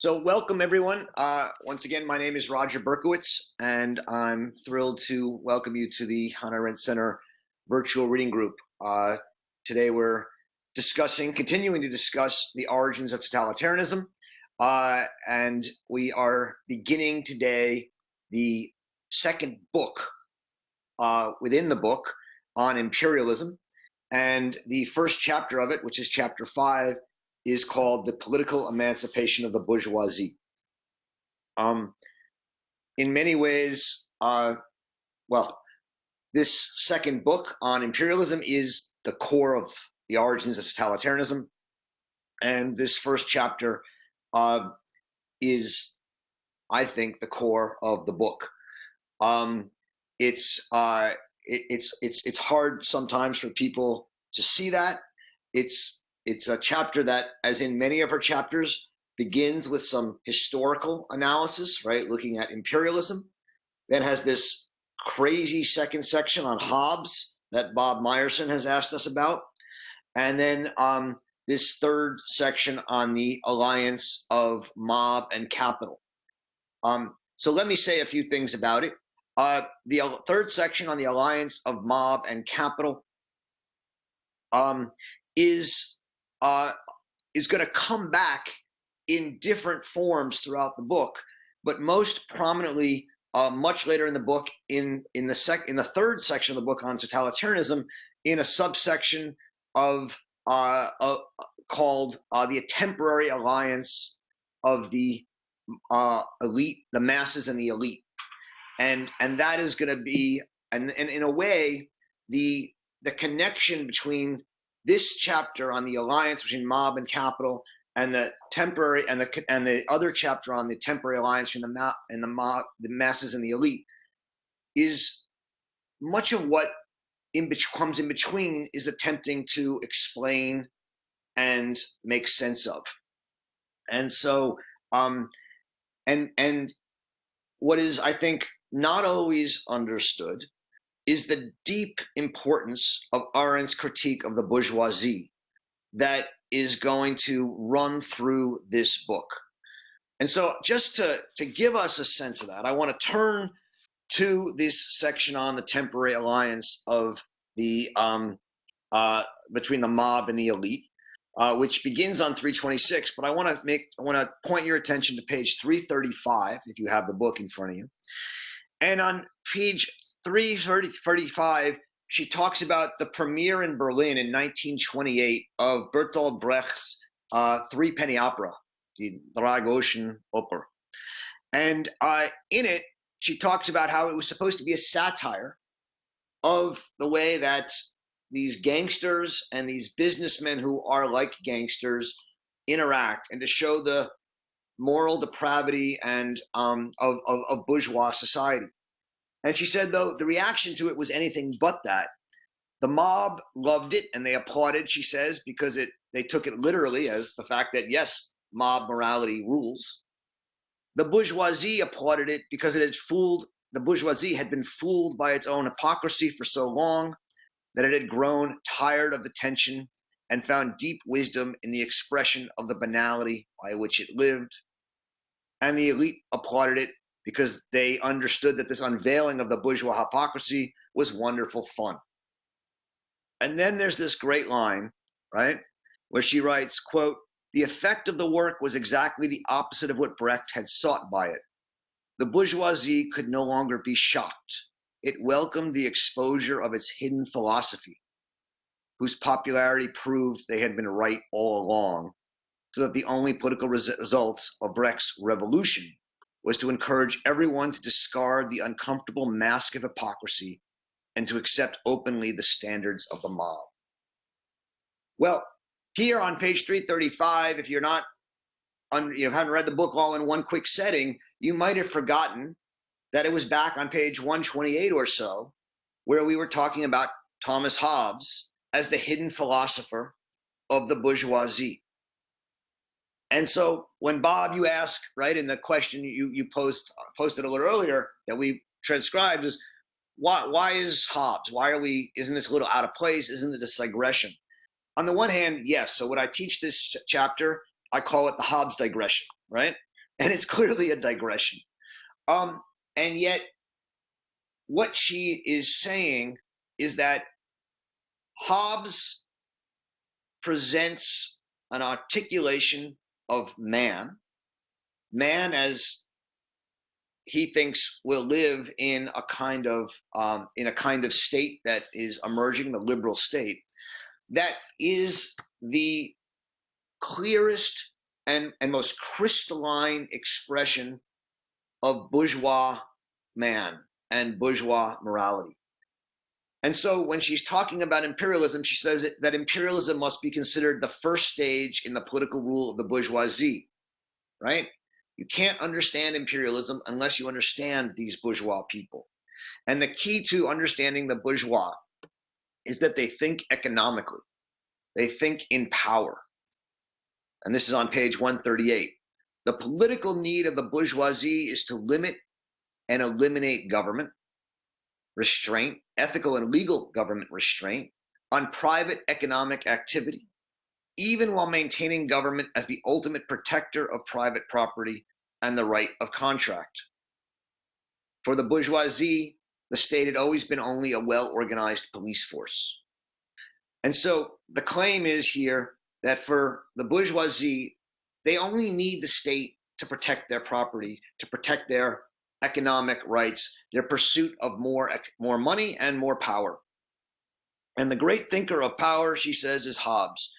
So welcome everyone. Once again, my name is Roger Berkowitz, and I'm thrilled to welcome you to the Hannah Arendt Center virtual reading group. Today we're continuing to discuss the origins of totalitarianism, and we are beginning today the second book within the book on imperialism, and the first chapter of it, which is chapter 5, is called The Political Emancipation of the Bourgeoisie. In many ways, this second book on imperialism is the core of the origins of totalitarianism, and this first chapter is, I think, the core of the book. It's hard sometimes for people to see that. It's a chapter that, as in many of her chapters, begins with some historical analysis, right, looking at imperialism, then has this crazy second section on Hobbes that Bob Meyerson has asked us about, and then this third section on the alliance of mob and capital. So let me say a few things about it. The third section on the alliance of mob and capital is going to come back in different forms throughout the book, but most prominently much later in the book, in the third section of the book on totalitarianism, in a subsection of called the temporary alliance of the elite, the masses and the elite, and that is going to be, and in a way, the connection between this chapter on the alliance between mob and capital and the temporary and the other chapter on the temporary alliance between the masses and the elite is much of what comes in between is attempting to explain and make sense of. And so and what is, I think, not always understood is the deep importance of Arendt's critique of the bourgeoisie that is going to run through this book. And so just to give us a sense of that, I want to turn to this section on the temporary alliance of the between the mob and the elite, which begins on 326. But I want to point your attention to page 335 if you have the book in front of you. And on page 335, she talks about the premiere in Berlin in 1928 of Bertolt Brecht's three-penny opera, the Dragoschen Oper. And in it, she talks about how it was supposed to be a satire of the way that these gangsters and these businessmen who are like gangsters interact, and to show the moral depravity and of bourgeois society. And she said, though, the reaction to it was anything but that. The mob loved it and they applauded, she says, because they took it literally as the fact that, yes, mob morality rules. The bourgeoisie applauded it because the bourgeoisie had been fooled by its own hypocrisy for so long that it had grown tired of the tension and found deep wisdom in the expression of the banality by which it lived. And the elite applauded it because they understood that this unveiling of the bourgeois hypocrisy was wonderful fun. And then there's this great line, right, where she writes, quote, "The effect of the work was exactly the opposite of what Brecht had sought by it. The bourgeoisie could no longer be shocked. It welcomed the exposure of its hidden philosophy, whose popularity proved they had been right all along, so that the only political result of Brecht's revolution was to encourage everyone to discard the uncomfortable mask of hypocrisy and to accept openly the standards of the mob." Well, here on page 335, if you haven't read the book all in one quick setting, you might have forgotten that it was back on page 128 or so, where we were talking about Thomas Hobbes as the hidden philosopher of the bourgeoisie. And so when, Bob, you ask, right, in the question you posted a little earlier that we transcribed, is why is Hobbes? Isn't this a little out of place? Isn't it a digression? On the one hand, yes. So when I teach this chapter, I call it the Hobbes digression, right? and it's clearly a digression. And yet, what she is saying is that Hobbes presents an articulation of man as he thinks will live in a kind of state that is emerging, the liberal state, that is the clearest and most crystalline expression of bourgeois man and bourgeois morality. And so when she's talking about imperialism, she says that imperialism must be considered the first stage in the political rule of the bourgeoisie, right? You can't understand imperialism unless you understand these bourgeois people. And the key to understanding the bourgeois is that they think economically. They think in power. And this is on page 138. The political need of the bourgeoisie is to limit and eliminate government restraint, ethical and legal government restraint on private economic activity, even while maintaining government as the ultimate protector of private property and the right of contract. For the bourgeoisie, the state had always been only a well-organized police force. And so the claim is here that for the bourgeoisie, they only need the state to protect their property, to protect their economic rights, their pursuit of more money and more power. And the great thinker of power, she says, is Hobbes.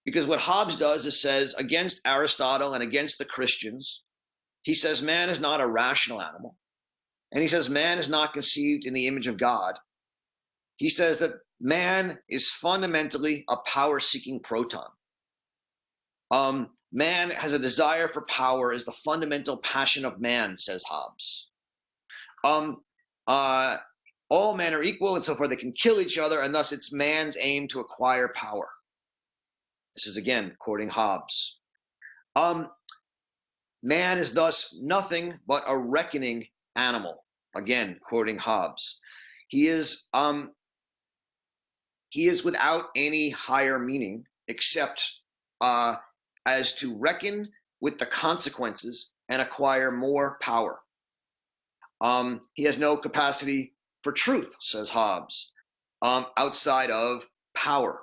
Because what Hobbes does is says, against Aristotle and against the Christians, he says man is not a rational animal. And he says man is not conceived in the image of God. He says that man is fundamentally a power-seeking proton. Man has a desire for power is the fundamental passion of man, says Hobbes. All men are equal, and so forth. They can kill each other, and thus it's man's aim to acquire power. This is again quoting Hobbes. Man is thus nothing but a reckoning animal. Again quoting Hobbes. He is without any higher meaning except as to reckon with the consequences and acquire more power. He has no capacity for truth, says Hobbes, outside of power.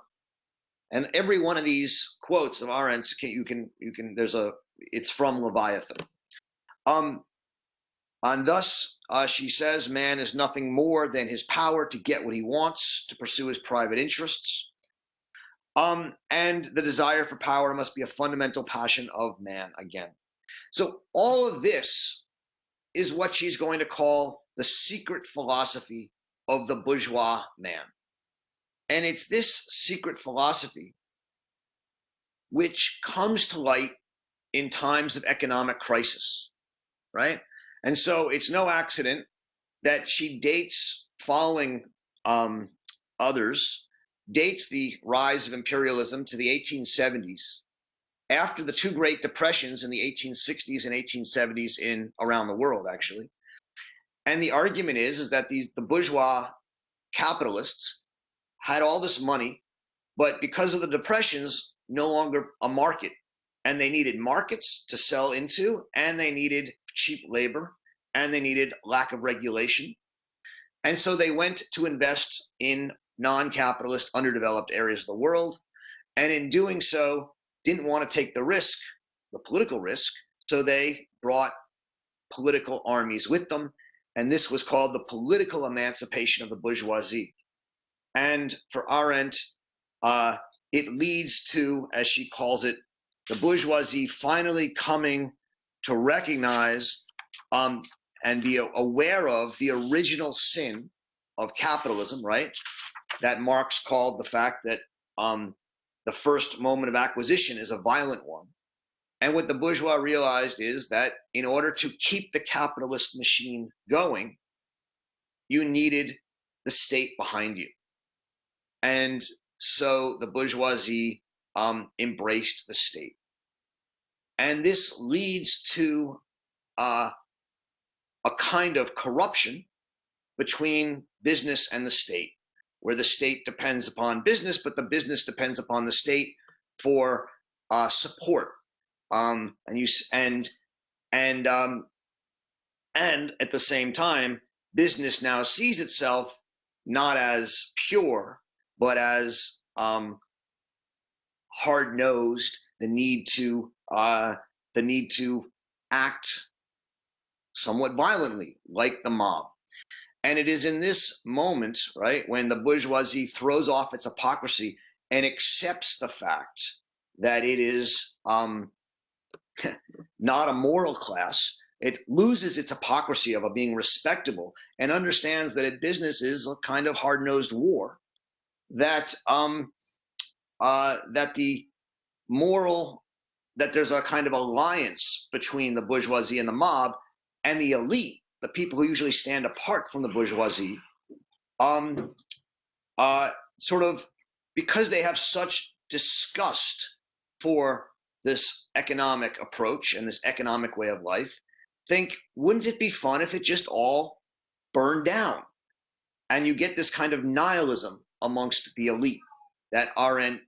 And every one of these quotes of Arendt's, it's from Leviathan. And thus, she says, man is nothing more than his power to get what he wants, to pursue his private interests. And the desire for power must be a fundamental passion of man again. So all of this is what she's going to call the secret philosophy of the bourgeois man. And it's this secret philosophy which comes to light in times of economic crisis, right? And so it's no accident that she dates, following others, dates the rise of imperialism to the 1870s, after the two great depressions in the 1860s and 1870s around the world, actually. And the argument is that the bourgeois capitalists had all this money, but because of the depressions, no longer a market. And they needed markets to sell into, and they needed cheap labor, and they needed lack of regulation. And so they went to invest in non-capitalist, underdeveloped areas of the world, and in doing so, didn't want to take the risk, the political risk, so they brought political armies with them, and this was called the political emancipation of the bourgeoisie. And for Arendt, it leads to, as she calls it, the bourgeoisie finally coming to recognize and be aware of the original sin of capitalism, right? That Marx called the fact that the first moment of acquisition is a violent one. And what the bourgeois realized is that in order to keep the capitalist machine going, you needed the state behind you. And so the bourgeoisie embraced the state. And this leads to a kind of corruption between business and the state, where the state depends upon business, but the business depends upon the state for support. And And at the same time, business now sees itself not as pure, but as hard-nosed, the need to act somewhat violently, like the mob. And it is in this moment, right, when the bourgeoisie throws off its hypocrisy and accepts the fact that it is not a moral class. It loses its hypocrisy of being respectable and understands that business is a kind of hard-nosed war. That that the moral that there's a kind of alliance between the bourgeoisie and the mob, and the elite, the people who usually stand apart from the bourgeoisie, sort of because they have such disgust for this economic approach and this economic way of life, think, wouldn't it be fun if it just all burned down? And you get this kind of nihilism amongst the elite that Arendt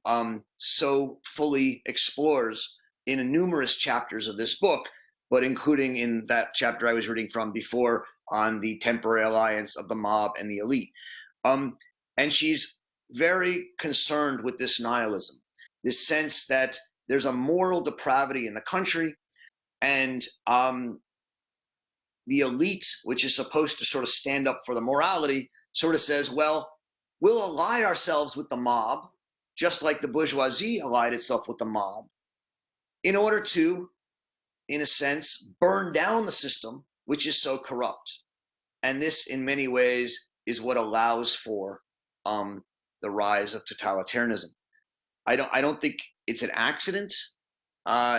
so fully explores in numerous chapters of this book, but including in that chapter I was reading from before on the temporary alliance of the mob and the elite. And she's very concerned with this nihilism, this sense that there's a moral depravity in the country, and the elite, which is supposed to sort of stand up for the morality, sort of says, well, we'll ally ourselves with the mob, just like the bourgeoisie allied itself with the mob, in order to, in a sense, burn down the system, which is so corrupt. And this, in many ways, is what allows for the rise of totalitarianism. I don't think it's an accident,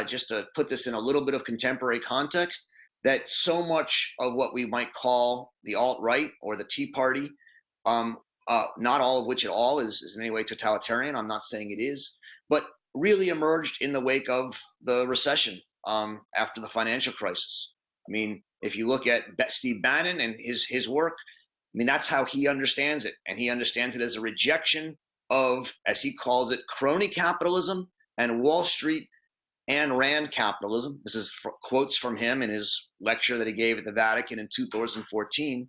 just to put this in a little bit of contemporary context, that so much of what we might call the alt-right or the Tea Party, not all of which at all is in any way totalitarian, I'm not saying it is, but really emerged in the wake of the recession after the financial crisis. I mean, if you look at Steve Bannon and his work, I mean, that's how he understands it. And he understands it as a rejection of, as he calls it, crony capitalism and Wall Street and Rand capitalism. This is quotes from him in his lecture that he gave at the Vatican in 2014,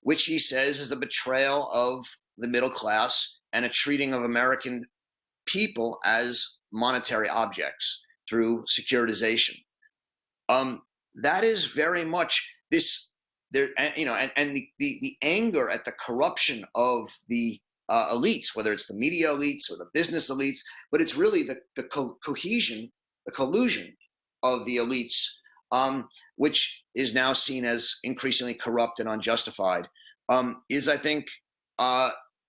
which he says is a betrayal of the middle class and a treating of American people as monetary objects through securitization. That is very much this, there, and the anger at the corruption of the elites, whether it's the media elites or the business elites, but it's really the cohesion, the collusion of the elites, which is now seen as increasingly corrupt and unjustified, is, I think,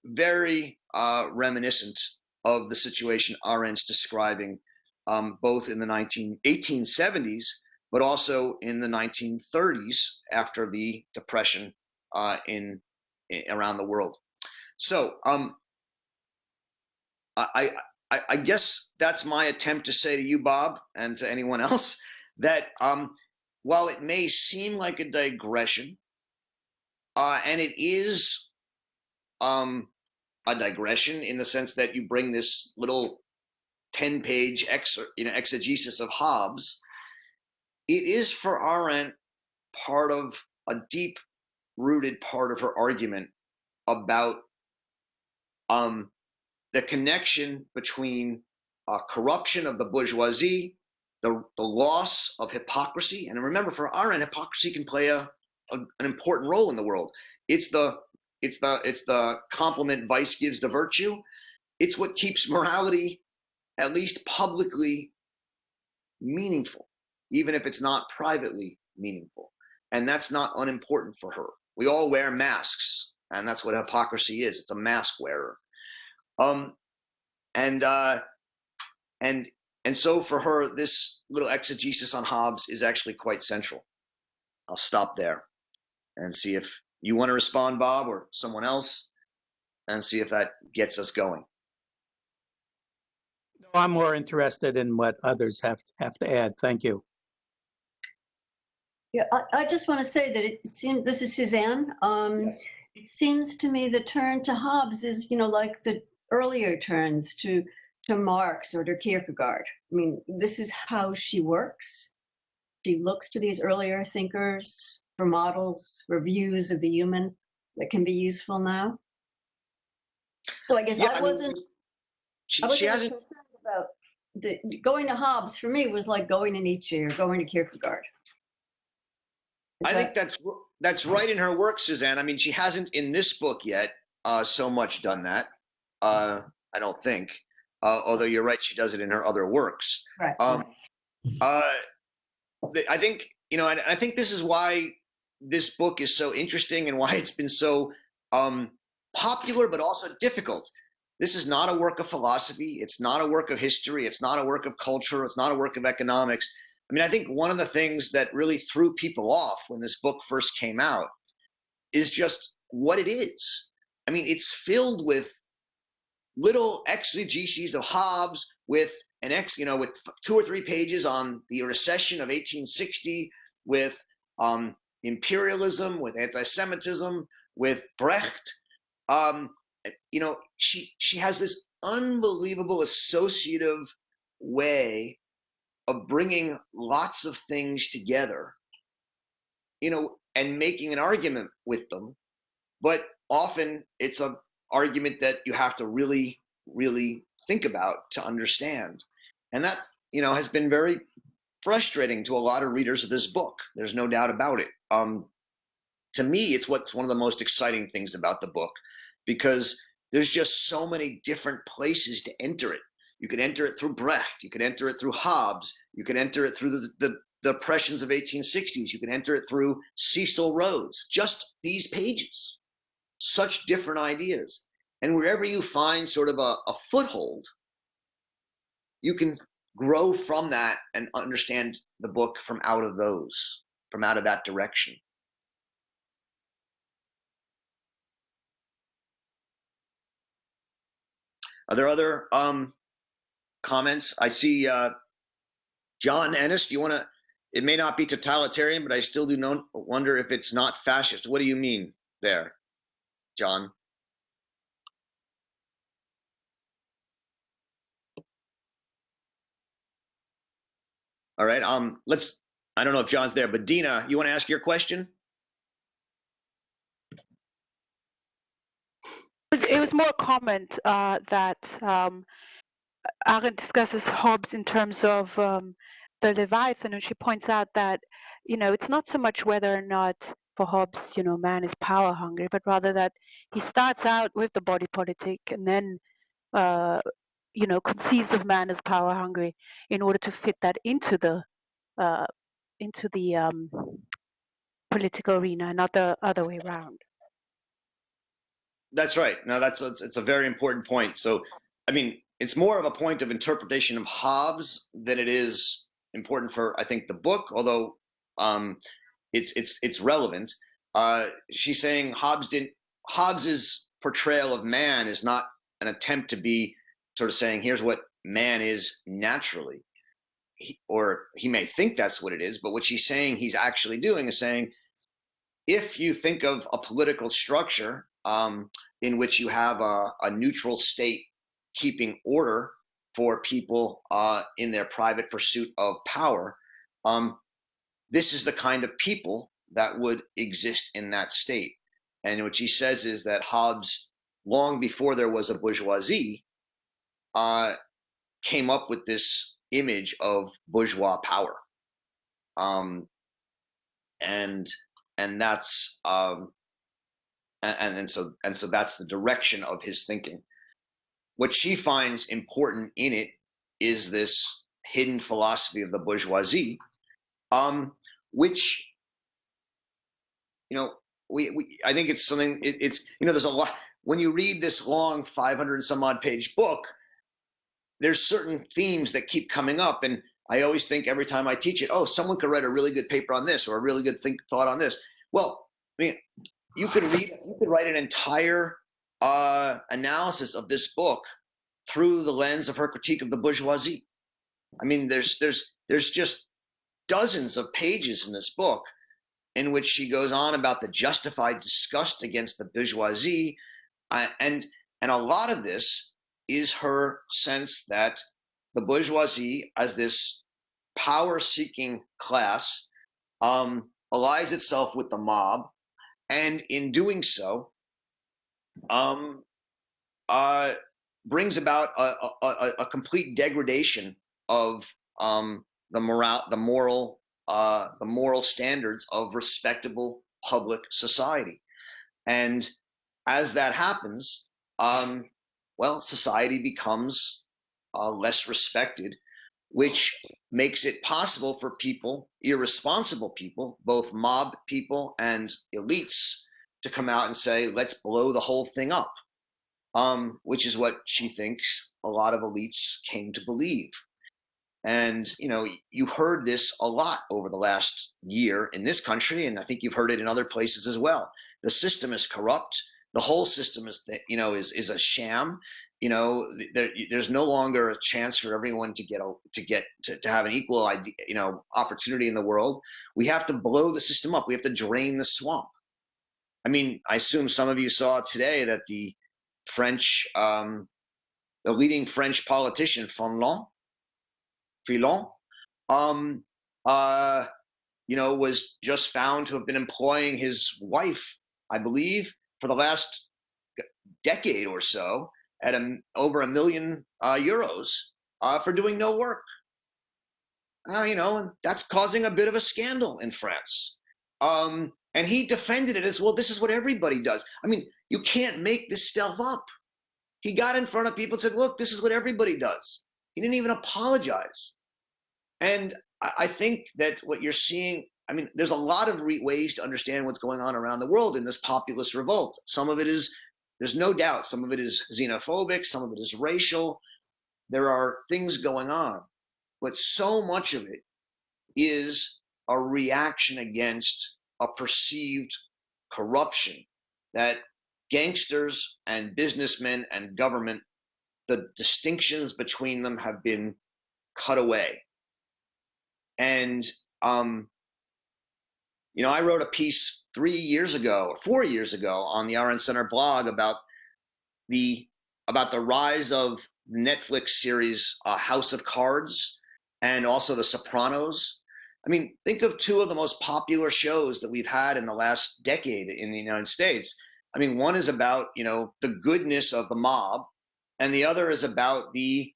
very reminiscent of the situation Arendt's describing, both in the 1870s, but also in the 1930s after the Depression around the world. So I guess that's my attempt to say to you, Bob, and to anyone else, that while it may seem like a digression, and it is a digression in the sense that you bring this little 10-page exegesis of Hobbes, it is for Arendt part of a deep-rooted part of her argument about the connection between corruption of the bourgeoisie, the loss of hypocrisy. And remember, for Arendt, hypocrisy can play an important role in the world. It's the compliment vice gives to virtue. It's what keeps morality, at least publicly, meaningful, even if it's not privately meaningful. And that's not unimportant for her. We all wear masks, and that's what hypocrisy is. It's a mask wearer. And so for her, this little exegesis on Hobbes is actually quite central. I'll stop there and see if you want to respond, Bob, or someone else, and see if that gets us going. No, I'm more interested in what others have to add. Thank you. Yeah, I just want to say that it seems, this is Suzanne. Yes. It seems to me the turn to Hobbes is, like the earlier turns to Marx or to Kierkegaard. I mean, this is how she works. She looks to these earlier thinkers for models, for views of the human that can be useful now. So I guess Yeah, I I mean, wasn't she as hasn't. concerned about going to Hobbes. For me, was like going to Nietzsche or going to Kierkegaard. I think that's right in her work, Suzanne. I mean, she hasn't in this book yet so much done that. I don't think. Although you're right, she does it in her other works. Right. Um, I think, and I think this is why this book is so interesting and why it's been so popular, but also difficult. This is not a work of philosophy. It's not a work of history. It's not a work of culture. It's not a work of economics. I mean, I think one of the things that really threw people off when this book first came out is just what it is. I mean, it's filled with little exegeses of Hobbes, with with 2 or 3 pages on the recession of 1860, with imperialism, with anti-Semitism, with Brecht. She has this unbelievable associative way of bringing lots of things together, and making an argument with them. But often it's an argument that you have to really, really think about to understand. And that, has been very frustrating to a lot of readers of this book. There's no doubt about it. To me, it's what's one of the most exciting things about the book, because there's just so many different places to enter it. You could enter it through Brecht. You could enter it through Hobbes. You could enter it through the oppressions of 1860s. You can enter it through Cecil Rhodes. Just these pages. Such different ideas. And wherever you find sort of a foothold, you can grow from that and understand the book from out of that direction. Are there other comments? I see John Ennis. Do you want to? It may not be totalitarian, but I still do wonder if it's not fascist. What do you mean there, John? All right. I don't know if John's there, but Dina, you want to ask your question? It was more a comment that Arendt discusses Hobbes in terms of the Leviathan, and she points out that, it's not so much whether or not for Hobbes, man is power hungry, but rather that he starts out with the body politic and then, conceives of man as power hungry in order to fit that into the political arena, not the other way around. That's right. No, it's a very important point. So, I mean, it's more of a point of interpretation of Hobbes than it is important for, I think, the book. Although it's relevant. She's saying Hobbes's portrayal of man is not an attempt to be sort of saying, here's what man is naturally, or he may think that's what it is. But what she's saying he's actually doing is saying, if you think of a political structure in which you have a neutral state keeping order for people in their private pursuit of power, this is the kind of people that would exist in that state. And what she says is that Hobbes, long before there was a bourgeoisie, came up with this image of bourgeois power. And that's and so that's the direction of his thinking. What she finds important in it is this hidden philosophy of the bourgeoisie, which I think it's something. It's there's a lot when you read this long 500 and some odd page book. There's certain themes that keep coming up, and I always think every time I teach it, someone could write a really good paper on this or a really good thought on this. Well, I mean, you could write an entire analysis of this book through the lens of her critique of the bourgeoisie. I mean, there's just dozens of pages in this book in which she goes on about the justified disgust against the bourgeoisie, and a lot of this is her sense that the bourgeoisie, as this power-seeking class allies itself with the mob, and in doing so, brings about a complete degradation of the moral standards of respectable public society. And as that happens, well, society becomes less respected, which makes it possible for people, irresponsible people, both mob people and elites, to come out and say, let's blow the whole thing up, which is what she thinks a lot of elites came to believe. And, you know, you heard this a lot over the last year in this country, and I think you've heard it in other places as well. The system is corrupt. The whole system is, you know, is a sham. You know, there's no longer a chance for everyone to have an equal idea, you know, opportunity in the world. We have to blow the system up. We have to drain the swamp. I mean, I assume some of you saw today that the leading French politician, Fillon, you know, was just found to have been employing his wife, I believe, for the last decade or so at over €1 million for doing no work. You know, and that's causing a bit of a scandal in France. And he defended it as, well, this is what everybody does. I mean, you can't make this stuff up. He got in front of people and said, look, this is what everybody does. He didn't even apologize. And I think that what you're seeing, I mean, there's a lot of ways to understand what's going on around the world in this populist revolt. Some of it is, there's no doubt, some of it is xenophobic, some of it is racial. There are things going on, but so much of it is a reaction against a perceived corruption that gangsters and businessmen and government, the distinctions between them have been cut away. And, you know, I wrote a piece 3 years ago or 4 years ago on the Arendt Center blog about the rise of the Netflix series House of Cards and also The Sopranos. I mean, think of two of the most popular shows that we've had in the last decade in the United States. I mean, one is about, you know, the goodness of the mob, and the other is about the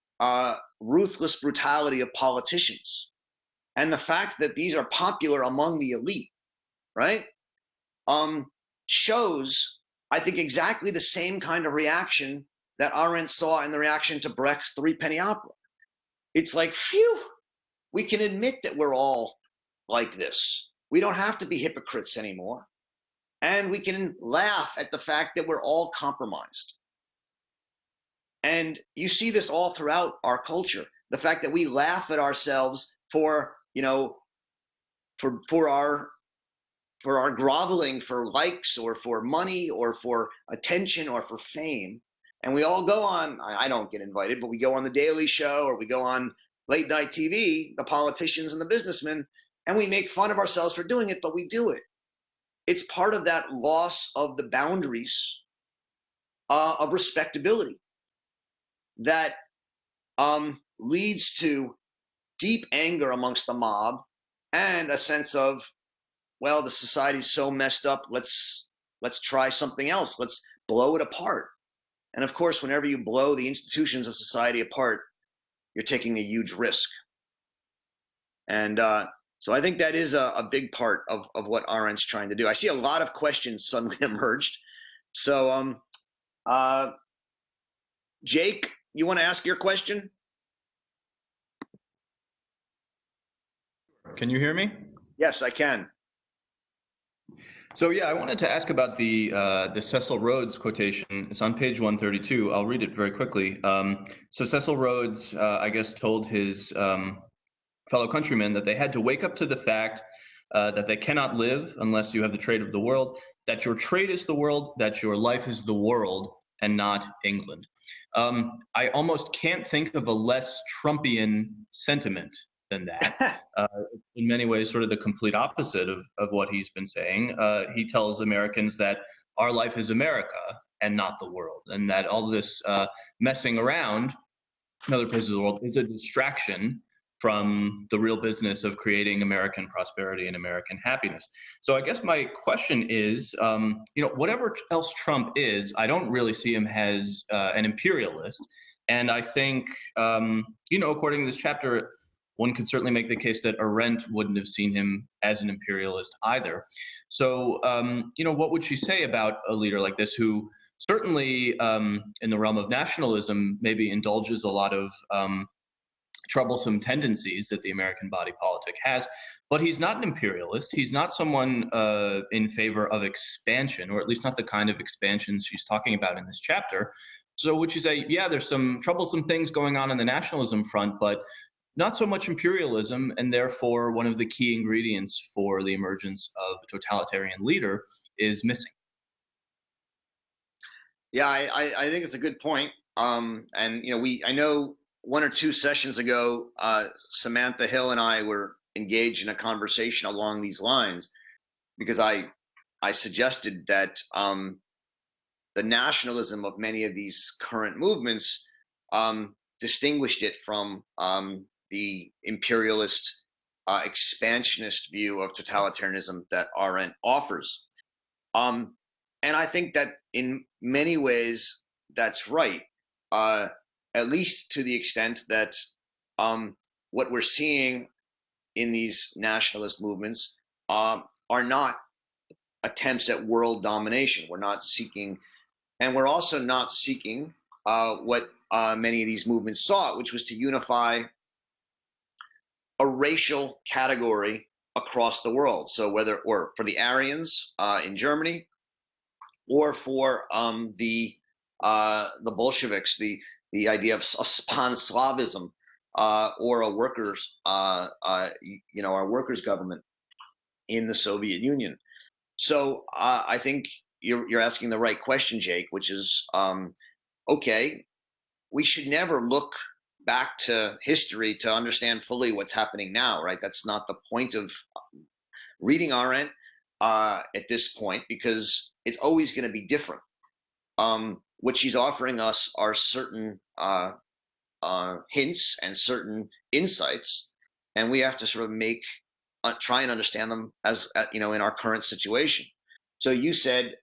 ruthless brutality of politicians. And the fact that these are popular among the elite, right, shows, I think, exactly the same kind of reaction that Arendt saw in the reaction to Brecht's Threepenny Opera. It's like, phew, we can admit that we're all like this. We don't have to be hypocrites anymore. And we can laugh at the fact that we're all compromised. And you see this all throughout our culture. The fact that we laugh at ourselves for, you know, for our groveling for likes or for money or for attention or for fame. And we all go on, I don't get invited, but we go on The Daily Show or we go on late night TV, the politicians and the businessmen, and we make fun of ourselves for doing it, but we do it. It's part of that loss of the boundaries of respectability that leads to deep anger amongst the mob and a sense of, well, the society's so messed up, let's try something else. Let's blow it apart. And of course, whenever you blow the institutions of society apart, you're taking a huge risk. And so I think that is a big part of what Arendt's trying to do. I see a lot of questions suddenly emerged. So Jake, you want to ask your question? Can you hear me? Yes, I can. So yeah, I wanted to ask about the Cecil Rhodes quotation. It's on page 132. I'll read it very quickly. So Cecil Rhodes, I guess, told his fellow countrymen that they had to wake up to the fact that they cannot live unless you have the trade of the world, that your trade is the world, that your life is the world, and not England. I almost can't think of a less Trumpian sentiment than that. In many ways, sort of the complete opposite of what he's been saying. He tells Americans that our life is America and not the world, and that all this messing around in other places of the world is a distraction from the real business of creating American prosperity and American happiness. So I guess my question is, whatever else Trump is, I don't really see him as an imperialist. And I think, according to this chapter, one could certainly make the case that Arendt wouldn't have seen him as an imperialist either. So, what would she say about a leader like this who certainly in the realm of nationalism maybe indulges a lot of troublesome tendencies that the American body politic has, but he's not an imperialist. He's not someone in favor of expansion, or at least not the kind of expansions she's talking about in this chapter. So would you say, yeah, there's some troublesome things going on the nationalism front, but not so much imperialism, and therefore one of the key ingredients for the emergence of a totalitarian leader is missing? Yeah, I think it's a good point. And I know 1 or 2 sessions ago, Samantha Hill and I were engaged in a conversation along these lines, because I suggested that the nationalism of many of these current movements distinguished it from the imperialist, expansionist view of totalitarianism that Arendt offers. And I think that in many ways that's right, at least to the extent that what we're seeing in these nationalist movements are not attempts at world domination. We're not seeking, and we're also not seeking what many of these movements sought, which was to unify a racial category across the world. So whether, or for the Aryans in Germany, or for the Bolsheviks, the idea of pan-Slavism, or a workers, our workers' government in the Soviet Union. So I think you're asking the right question, Jake, which is, okay, we should never look back to history to understand fully what's happening now, right? That's not the point of reading Arendt at this point, because it's always going to be different. What she's offering us are certain hints and certain insights, and we have to sort of try and understand them as in our current situation. So you said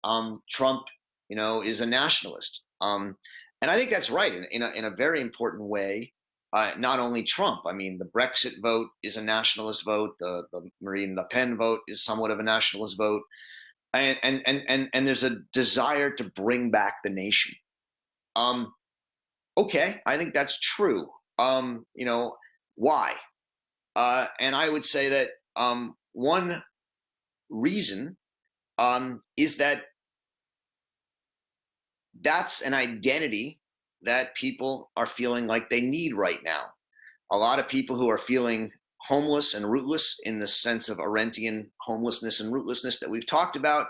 Trump, is a nationalist, and I think that's right in a very important way. Not only Trump, I mean, the Brexit vote is a nationalist vote. The Marine Le Pen vote is somewhat of a nationalist vote, and there's a desire to bring back the nation. Okay, I think that's true. Why? And I would say that one reason is that that's an identity that people are feeling like they need right now. A lot of people who are feeling homeless and rootless, in the sense of Arendtian homelessness and rootlessness that we've talked about,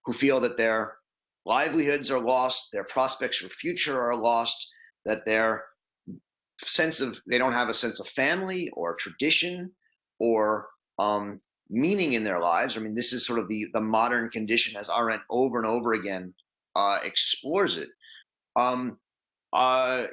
who feel that their livelihoods are lost, their prospects for future are lost, that they don't have a sense of family or tradition or meaning in their lives. I mean, this is sort of the modern condition, as Arendt over and over again explores it. I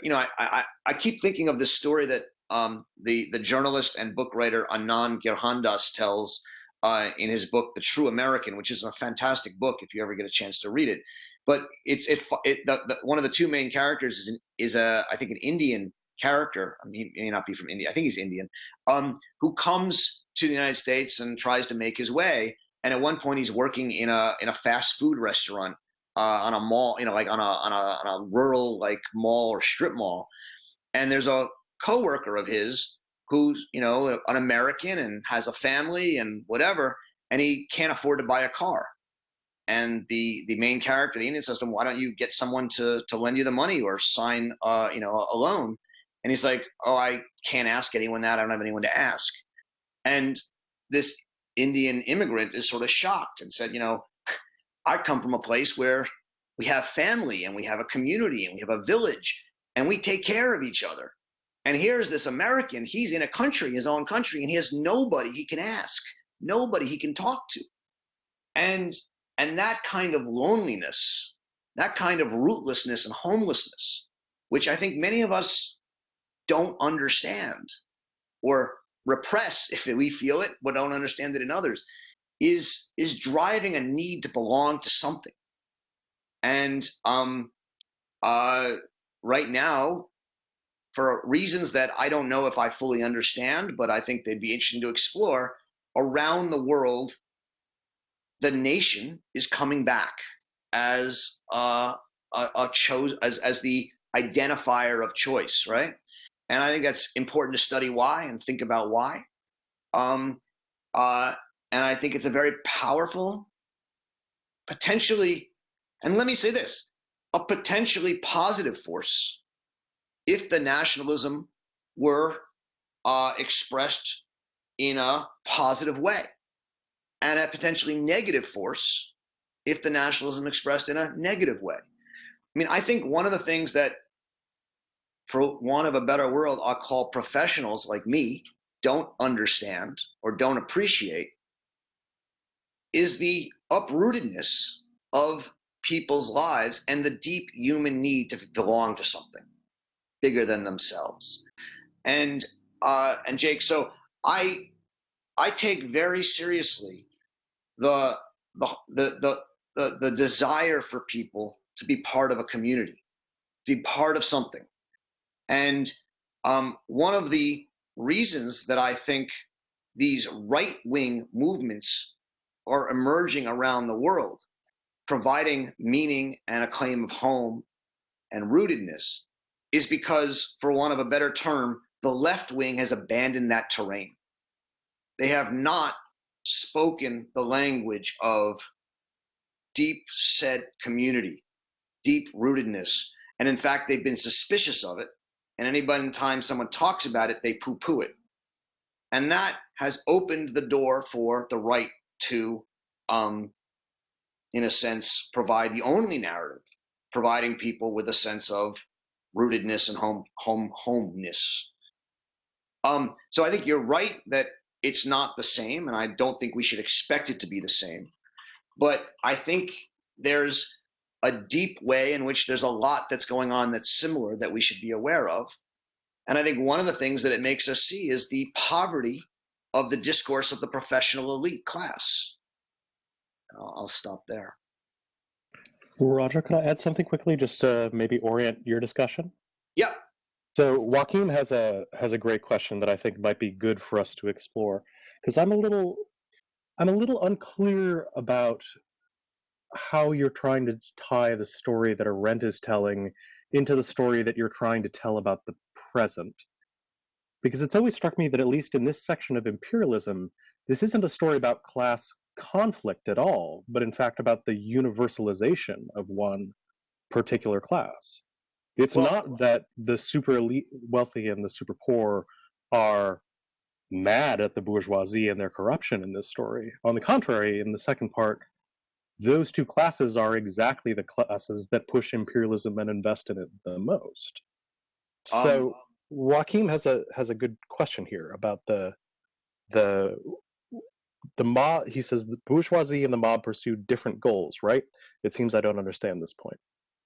keep thinking of this story that the journalist and book writer Anand Girhandas tells in his book The True American, which is a fantastic book if you ever get a chance to read it. But one of the two main characters is I think an Indian character. I mean, he may not be from India. I think he's Indian, who comes to the United States and tries to make his way. And at one point, he's working in a fast food restaurant on a mall, like on a rural mall or strip mall. And there's a coworker of his who's an American and has a family and whatever, and he can't afford to buy a car. And the main character, the Indian, says to him, "Why don't you get someone to lend you the money or sign a loan?" And he's like, "Oh, I can't ask anyone that. I don't have anyone to ask." And this Indian immigrant is sort of shocked and said, I come from a place where we have family and we have a community and we have a village and we take care of each other. And here's this American, he's in a country, his own country, and he has nobody he can ask, nobody he can talk to. And that kind of loneliness, that kind of rootlessness and homelessness, which I think many of us don't understand or repress if we feel it, but don't understand it in others, is driving a need to belong to something. And right now, for reasons that I don't know if I fully understand, but I think they'd be interesting to explore, around the world, the nation is coming back as as the identifier of choice, right? And I think that's important to study why and think about why. And I think it's a very powerful, potentially, and let me say this, a potentially positive force if the nationalism were expressed in a positive way, and a potentially negative force if the nationalism expressed in a negative way. I mean, I think one of the things that, for want of a better word, I'll call professionals like me don't understand or don't appreciate is the uprootedness of people's lives and the deep human need to belong to something bigger than themselves. And Jake, so I take very seriously the desire for people to be part of a community, to be part of something. And one of the reasons that I think these right-wing movements are emerging around the world, providing meaning and a claim of home and rootedness, is because, for want of a better term, the left wing has abandoned that terrain. They have not spoken the language of deep set community, deep rootedness. And in fact, they've been suspicious of it. And any time someone talks about it, they poo-poo it. And that has opened the door for the right to, in a sense, provide the only narrative, providing people with a sense of rootedness and homeness. So I think you're right that it's not the same, and I don't think we should expect it to be the same. But I think there's a deep way in which there's a lot that's going on that's similar that we should be aware of. And I think one of the things that it makes us see is the poverty of the discourse of the professional elite class. I'll stop there. Roger, can I add something quickly just to maybe orient your discussion? Yeah. So Joaquin has a great question that I think might be good for us to explore, because I'm a little unclear about how you're trying to tie the story that Arendt is telling into the story that you're trying to tell about the present. Because it's always struck me that, at least in this section of Imperialism, this isn't a story about class conflict at all, but in fact about the universalization of one particular class. It's not that the super elite wealthy and the super poor are mad at the bourgeoisie and their corruption in this story. On the contrary, in the second part, those two classes are exactly the classes that push imperialism and invest in it the most. So Joaquin has a good question here about the mob. He says the bourgeoisie and the mob pursue different goals, right? It seems I don't understand this point.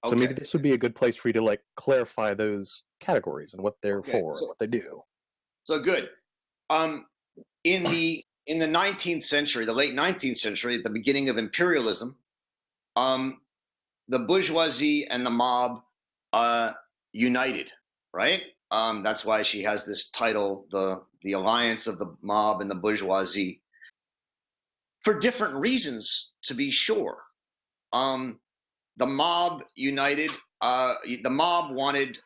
So maybe this would be a good place for you to clarify those categories and what they're for and what they do. So good. In the 19th century, the late 19th century, at the beginning of imperialism, the bourgeoisie and the mob united, right? That's why she has this title, the alliance of the mob and the bourgeoisie, for different reasons, to be sure. The mob united. The mob wanted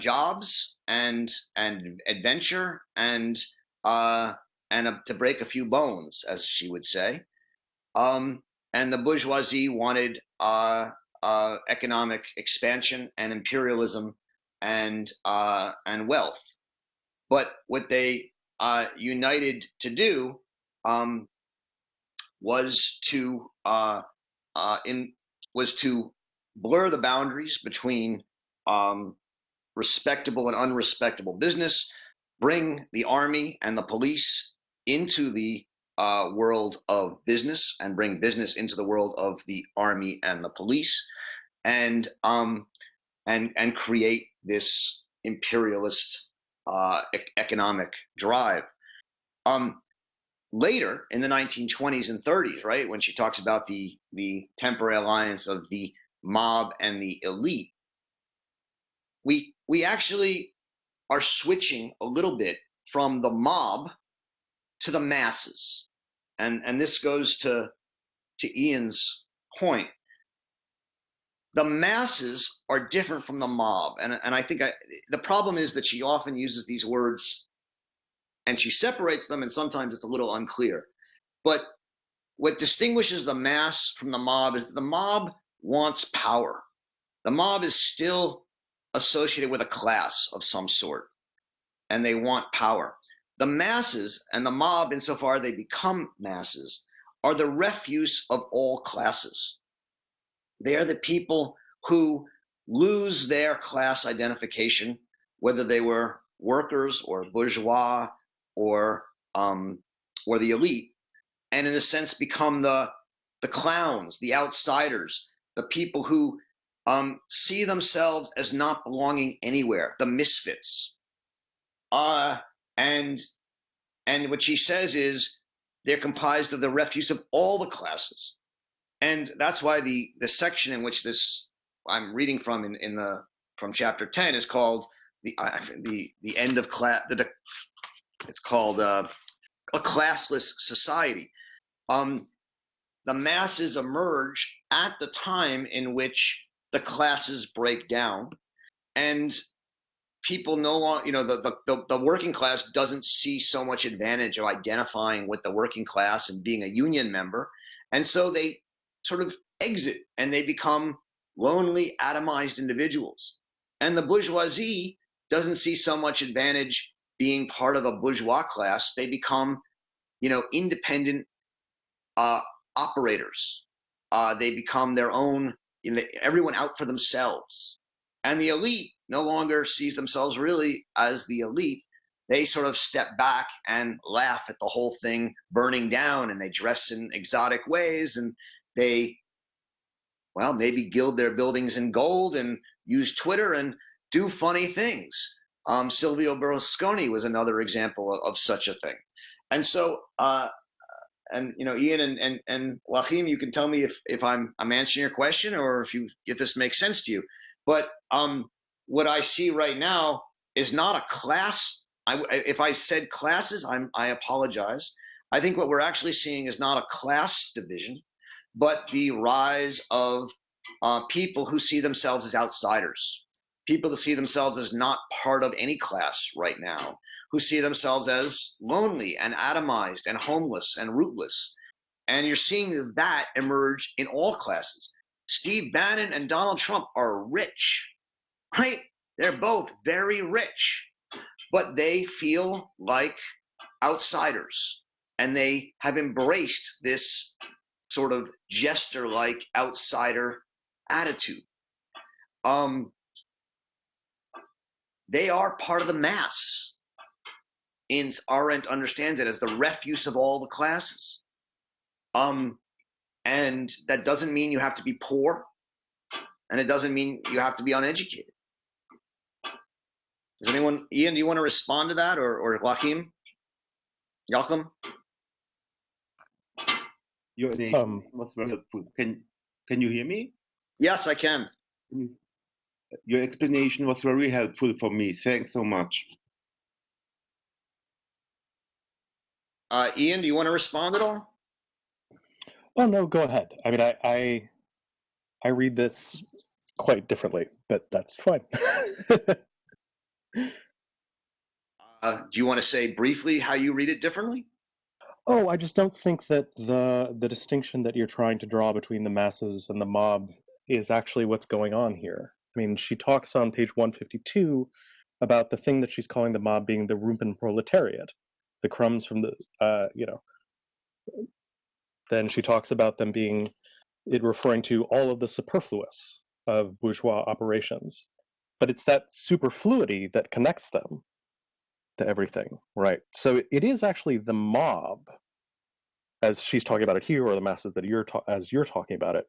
jobs and adventure and to break a few bones, as she would say. And the bourgeoisie wanted economic expansion and imperialism and wealth. But what they united to do was to blur the boundaries between respectable and unrespectable business, bring the army and the police into the world of business, and bring business into the world of the army and the police, and create this imperialist economic drive. Later in the 1920s and 30s, right, when she talks about the temporary alliance of the mob and the elite, we actually are switching a little bit from the mob to the masses, and this goes to Ian's point. The masses are different from the mob, and I think the problem is that she often uses these words and she separates them, and sometimes it's a little unclear. But what distinguishes the mass from the mob is that the mob wants power. The mob is still associated with a class of some sort, and they want power. The masses and the mob, insofar they become masses, are the refuse of all classes. They are the people who lose their class identification, whether they were workers or bourgeois or the elite, and in a sense become the clowns, the outsiders, the people who see themselves as not belonging anywhere, the misfits. And what she says is they're comprised of the refuse of all the classes. And that's why the section in which this I'm reading from from chapter 10 is called the end of class. It's called a classless society. The masses emerge at the time in which the classes break down, and people no longer, the working class doesn't see so much advantage of identifying with the working class and being a union member, and so they sort of exit and they become lonely, atomized individuals. And the bourgeoisie doesn't see so much advantage being part of a bourgeois class. They become, independent operators. They become their own, everyone out for themselves. And the elite no longer sees themselves really as the elite. They sort of step back and laugh at the whole thing burning down, and they dress in exotic ways, and they, maybe gild their buildings in gold and use Twitter and do funny things. Silvio Berlusconi was another example of such a thing. And so, Ian and Joachim, you can tell me if I'm answering your question or if this makes sense to you. But what I see right now is not a class. If I said classes, I apologize. I think what we're actually seeing is not a class division, but the rise of people who see themselves as outsiders, people that see themselves as not part of any class right now, who see themselves as lonely and atomized and homeless and rootless. And you're seeing that emerge in all classes. Steve Bannon and Donald Trump are rich, right? They're both very rich, but they feel like outsiders, and they have embraced this sort of jester-like outsider attitude. They are part of the mass. Arendt understands it as the refuse of all the classes. And that doesn't mean you have to be poor, and it doesn't mean you have to be uneducated. Does anyone, Ian, do you want to respond to that, or Joachim? Joachim? Your name was very helpful. Can you hear me? Yes, I can. Your explanation was very helpful for me. Thanks so much. Ian, do you want to respond at all? Oh no, go ahead. I mean, I read this quite differently, but that's fine. Do you want to say briefly how you read it differently? Oh, I just don't think that the distinction that you're trying to draw between the masses and the mob is actually what's going on here. I mean, she talks on page 152 about the thing that she's calling the mob being the Lumpen proletariat, the crumbs from the, Then she talks about them being, referring to all of the superfluous of bourgeois operations. But it's that superfluity that connects them to everything, right? So it is actually the mob, as she's talking about it here, or the masses that you're talking about it,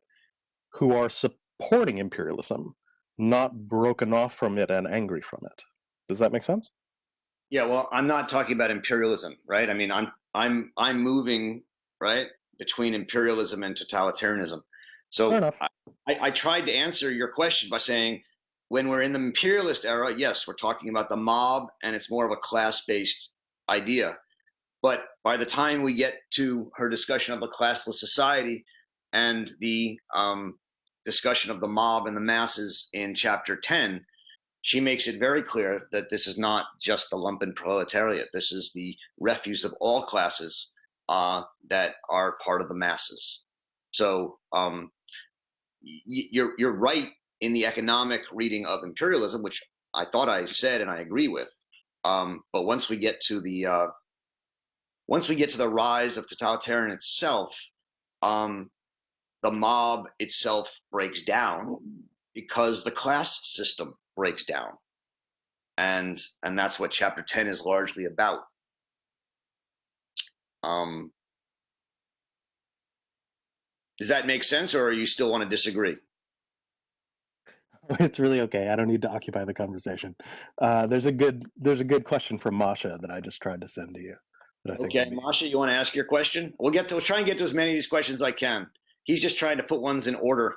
who are supporting imperialism, not broken off from it and angry from it. Does that make sense? Yeah, well, I'm not talking about imperialism, right? I mean, I'm moving, right, between imperialism and totalitarianism. Fair So enough. I tried to answer your question by saying when we're in the imperialist era, yes, we're talking about the mob and it's more of a class-based idea. But by the time we get to her discussion of the classless society and the discussion of the mob and the masses in chapter 10, she makes it very clear that this is not just the lumpen proletariat. This is the refuse of all classes that are part of the masses. So you're right in the economic reading of imperialism, which I thought I said and I agree with. But once we get to the rise of totalitarian itself, the mob itself breaks down because the class system breaks down. And that's what chapter 10 is largely about. Does that make sense, or you still want to disagree? It's really okay. I don't need to occupy the conversation. There's a good question from Masha that I just tried to send to you. That I think Okay, would be... Masha, you want to ask your question? We'll try and get to as many of these questions as I can. He's just trying to put ones in order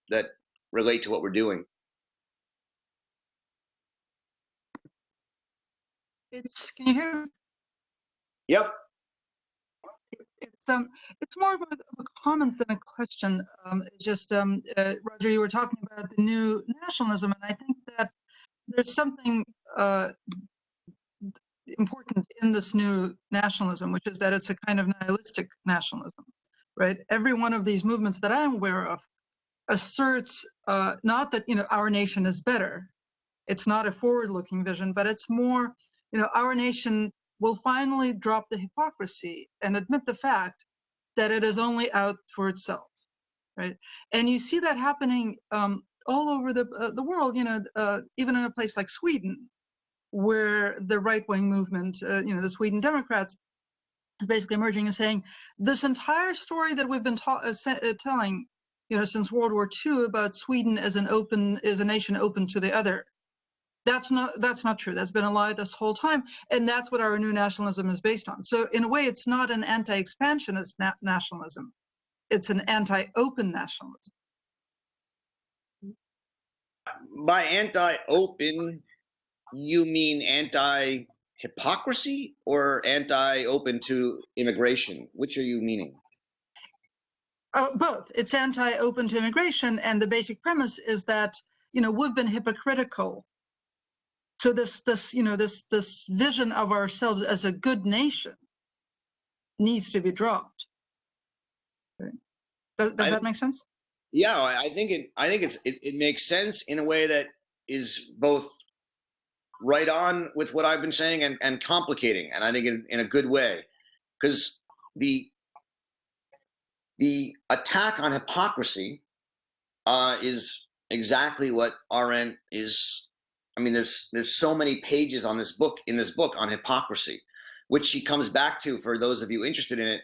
that relate to what we're doing. Can you hear me? Yep. It's more of a comment than a question. Roger, you were talking about the new nationalism, and I think that there's something important in this new nationalism, which is that it's a kind of nihilistic nationalism, right? Every one of these movements that I'm aware of asserts not that our nation is better. It's not a forward-looking vision, but it's more our nation will finally drop the hypocrisy and admit the fact that it is only out for itself, right? And you see that happening all over the world, even in a place like Sweden, where the right-wing movement, the Sweden Democrats, is basically emerging and saying this entire story that we've been telling, since World War II about Sweden as a nation open to the other. That's not true. That's been a lie this whole time, and that's what our new nationalism is based on. So in a way, it's not an anti-expansionist nationalism. It's an anti-open nationalism. By anti-open, you mean anti-hypocrisy or anti-open to immigration? Which are you meaning? Both. It's anti-open to immigration, and the basic premise is that we've been hypocritical. So this vision of ourselves as a good nation needs to be dropped. Does that make sense? Yeah, I think it makes sense in a way that is both right on with what I've been saying and complicating, and I think in a good way, because the attack on hypocrisy is exactly what Arendt is. I mean, there's so many pages in this book on hypocrisy, which she comes back to for those of you interested in it.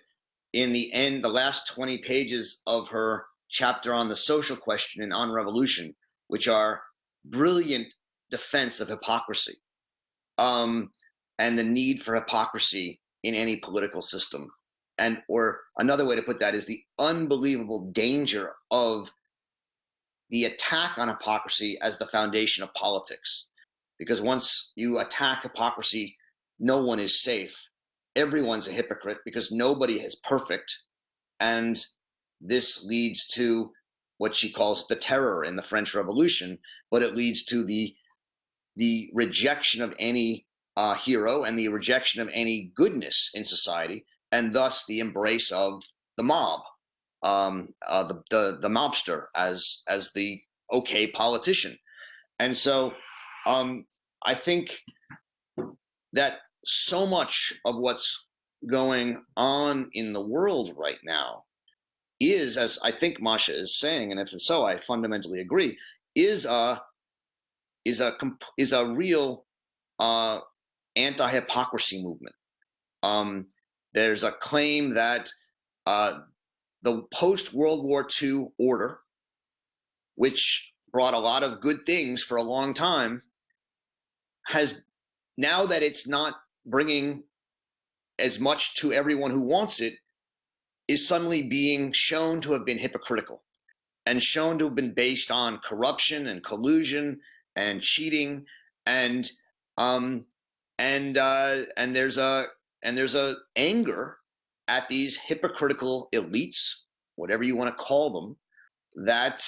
In the end, the last 20 pages of her chapter on the social question and on revolution, which are brilliant defense of hypocrisy, and the need for hypocrisy in any political system. Or another way to put that is the unbelievable danger of the attack on hypocrisy as the foundation of politics. Because once you attack hypocrisy, no one is safe. Everyone's a hypocrite because nobody is perfect. And this leads to what she calls the terror in the French Revolution, but it leads to the rejection of any hero and the rejection of any goodness in society, and thus the embrace of the mob, the mobster as the okay politician. And so I think that so much of what's going on in the world right now is, as I think Masha is saying, and if so, I fundamentally agree, is a real anti-hypocrisy movement. There's a claim that the post-World War II order, which brought a lot of good things for a long time, has now that it's not bringing as much to everyone who wants it, is suddenly being shown to have been hypocritical and shown to have been based on corruption and collusion and cheating, and there's a anger at these hypocritical elites, whatever you want to call them, that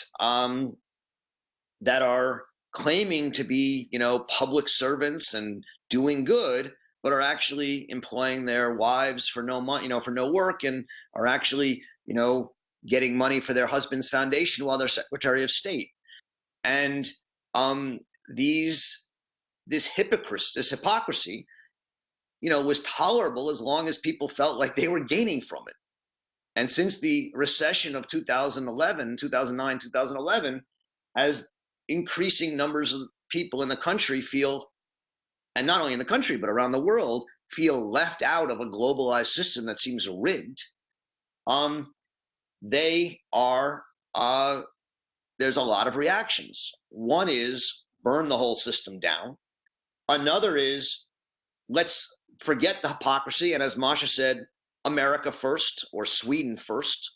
that are claiming to be, public servants and doing good, but are actually employing their wives for no money, for no work, and are actually, getting money for their husband's foundation while they're Secretary of State. And this hypocrisy, was tolerable as long as people felt like they were gaining from it. And since the recession of 2009, 2011, as increasing numbers of people in the country feel, and not only in the country but around the world, feel left out of a globalized system that seems rigged, there's a lot of reactions. One is burn the whole system down. Another is let's forget the hypocrisy, and as Masha said, America first or Sweden first.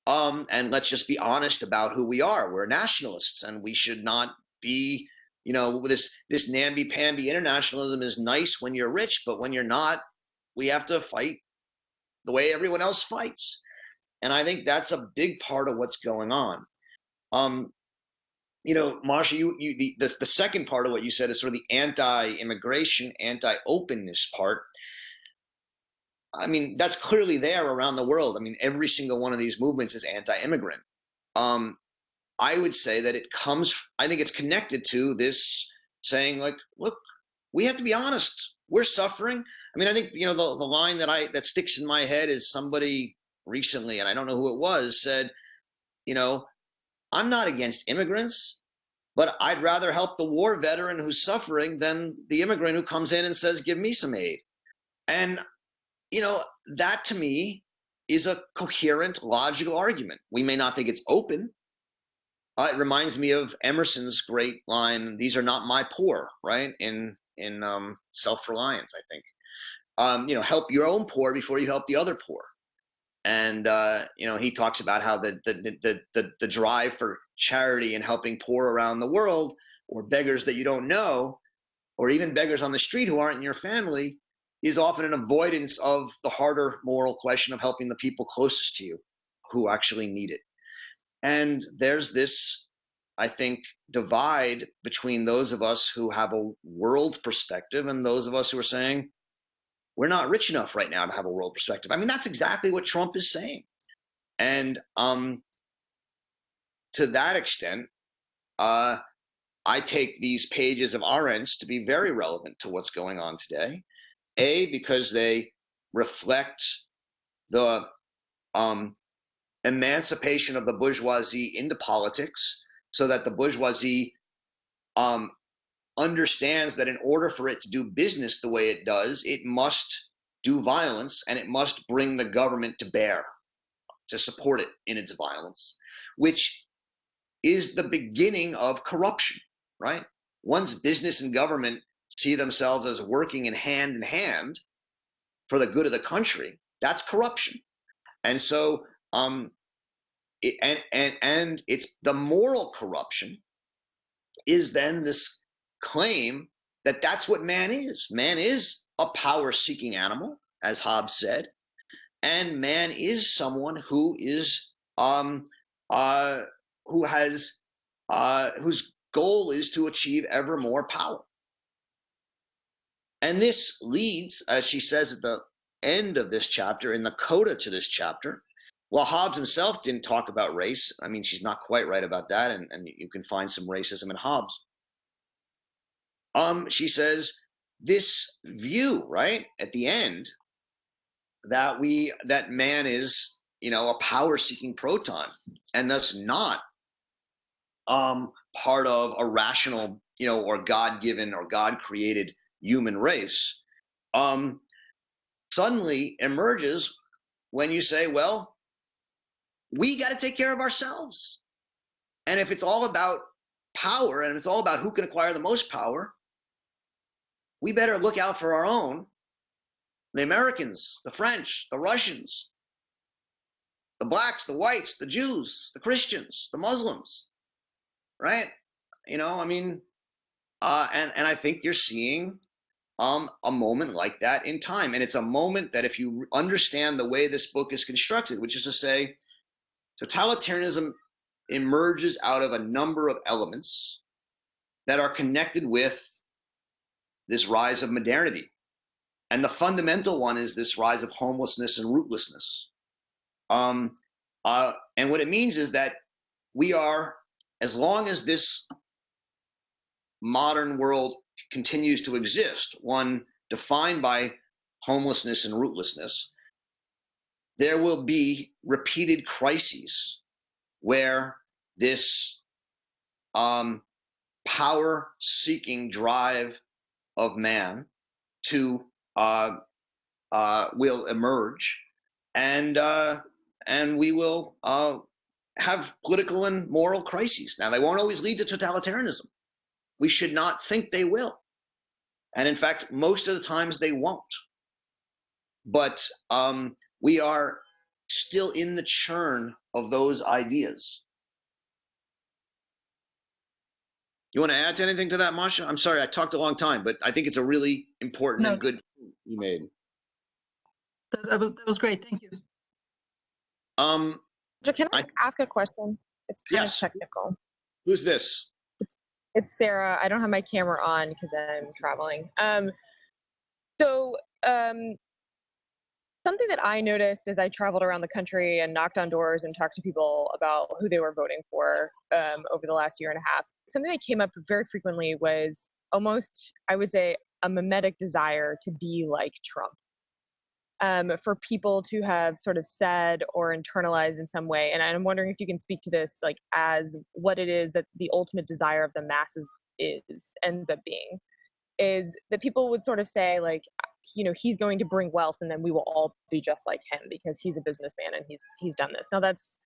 And let's just be honest about who we are. We're nationalists, and we should not be, this namby-pamby internationalism is nice when you're rich, but when you're not, we have to fight the way everyone else fights. And I think that's a big part of what's going on. Masha, the second part of what you said is sort of the anti-immigration, anti-openness part. I mean, that's clearly there around the world. I mean, every single one of these movements is anti-immigrant. I would say that I think it's connected to this saying, like, look, we have to be honest. We're suffering. I mean, I think, the line that sticks in my head is somebody recently, and I don't know who it was, said, I'm not against immigrants, but I'd rather help the war veteran who's suffering than the immigrant who comes in and says, give me some aid. And that to me is a coherent, logical argument. We may not think it's open. It reminds me of Emerson's great line, "These are not my poor," right? In Self-Reliance, I think. Help your own poor before you help the other poor. And he talks about how the drive for charity and helping poor around the world, or beggars that you don't know, or even beggars on the street who aren't in your family, is often an avoidance of the harder moral question of helping the people closest to you who actually need it. And there's this, I think, divide between those of us who have a world perspective and those of us who are saying, we're not rich enough right now to have a world perspective. I mean, that's exactly what Trump is saying. And to that extent, I take these pages of Arendt's to be very relevant to what's going on today. Because they reflect the emancipation of the bourgeoisie into politics, so that the bourgeoisie understands that in order for it to do business the way it does, it must do violence, and it must bring the government to bear to support it in its violence, which is the beginning of corruption, right? Once business and government see themselves as working in hand for the good of the country, that's corruption. And so it's the moral corruption is then this claim that that's what man is. Man is a power-seeking animal, as Hobbes said, and man is someone who is whose goal is to achieve ever more power. And this leads, as she says at the end of this chapter, in the coda to this chapter, while Hobbes himself didn't talk about race, I mean, she's not quite right about that, and you can find some racism in Hobbes. She says this view, right, at the end, that man is, a power-seeking proton, and thus not part of a rational, or God-given or God-created human race, suddenly emerges when you say, well, we got to take care of ourselves. And if it's all about power, and it's all about who can acquire the most power, we better look out for our own, the Americans, the French, the Russians, the blacks, the whites, the Jews, the Christians, the Muslims, right? You know, I mean, and I think you're seeing a moment like that in time. And it's a moment that if you understand the way this book is constructed, which is to say, totalitarianism emerges out of a number of elements that are connected with this rise of modernity. And the fundamental one is this rise of homelessness and rootlessness. And what it means is that we are, as long as this modern world continues to exist, one defined by homelessness and rootlessness, there will be repeated crises where this power-seeking drive of man to will emerge, and we will have political and moral crises. Now, they won't always lead to totalitarianism. We should not think they will, and in fact, most of the times they won't. But we are still in the churn of those ideas. You want to add to anything to that, Masha? I'm sorry, I talked a long time, but I think it's a really important and good point you made. That was great. Thank you. Can I ask a question? It's kind Yes. of technical. Who's this? It's Sarah. I don't have my camera on because I'm traveling. Something that I noticed as I traveled around the country and knocked on doors and talked to people about who they were voting for over the last year and a half, something that came up very frequently was almost, I would say, a mimetic desire to be like Trump. For people to have sort of said or internalized in some way. And I'm wondering if you can speak to this, like, as what it is that the ultimate desire of the masses ends up being, is that people would sort of say, like, you know, he's going to bring wealth and then we will all be just like him because he's a businessman and he's done this. Now, that's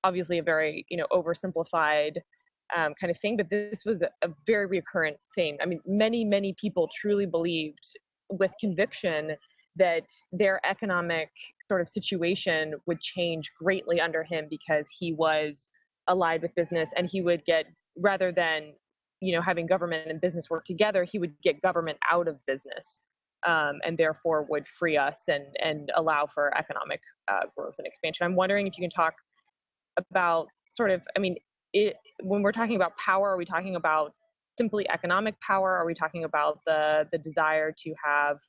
obviously a very, you know, oversimplified kind of thing, but this was a very recurrent theme. I mean, many people truly believed with conviction that their economic sort of situation would change greatly under him because he was allied with business, and he would get, rather than, you know, having government and business work together, he would get government out of business, and therefore would free us and allow for economic growth and expansion. I'm wondering if you can talk about sort of, I mean, when we're talking about power, are we talking about simply economic power? Are we talking about the desire to have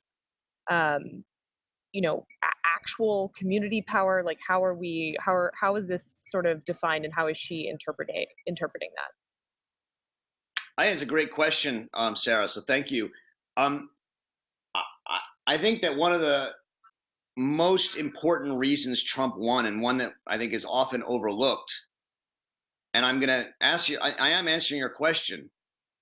you know, actual community power? Like, how is this sort of defined, and how is she interpreting that? I think it's a great question, Sarah. So thank you. I think that one of the most important reasons Trump won, and one that I think is often overlooked, and I'm going to ask you, I am answering your question,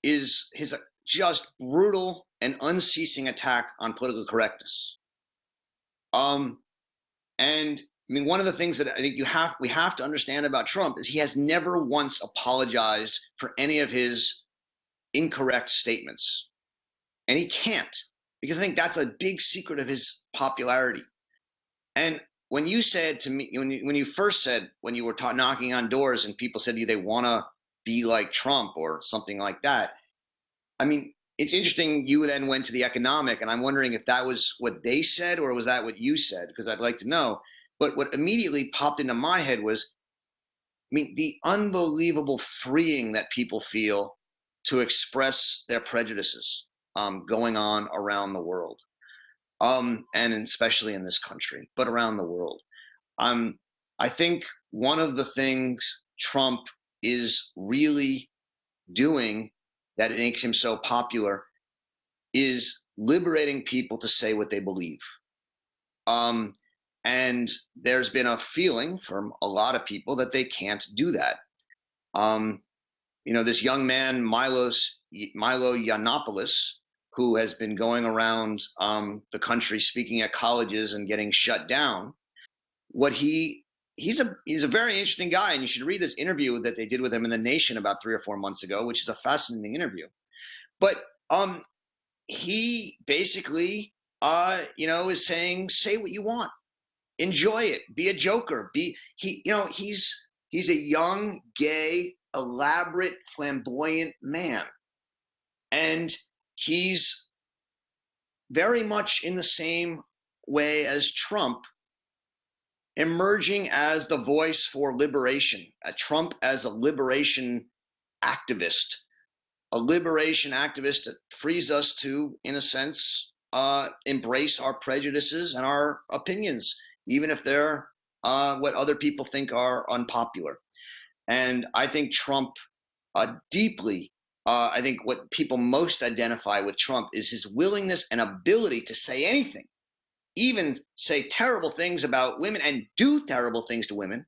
is his just brutal and unceasing attack on political correctness. And I mean, one of the things that I think we have to understand about Trump is he has never once apologized for any of his incorrect statements, and he can't, because I think that's a big secret of his popularity. And when you said to me, when you first said, when you were knocking on doors and people said to you they want to be like Trump or something like that, I mean, it's interesting you then went to the economic, and I'm wondering if that was what they said or was that what you said, because I'd like to know. But what immediately popped into my head was, I mean, the unbelievable freeing that people feel to express their prejudices going on around the world, and especially in this country, but around the world. I think one of the things Trump is really doing that makes him so popular is liberating people to say what they believe. And there's been a feeling from a lot of people that they can't do that. You know, this young man, Milo Yiannopoulos, who has been going around the country speaking at colleges and getting shut down, he's a very interesting guy, and you should read this interview that they did with him in The Nation about 3 or 4 months ago, which is a fascinating interview. But he basically, is saying, say what you want, enjoy it, be a joker, he's a young, gay, elaborate, flamboyant man, and he's very much in the same way as Trump, emerging as the voice for liberation, Trump as a liberation activist, that frees us to, in a sense, embrace our prejudices and our opinions, even if they're what other people think are unpopular. And I think Trump deeply, I think what people most identify with Trump is his willingness and ability to say anything, even say terrible things about women and do terrible things to women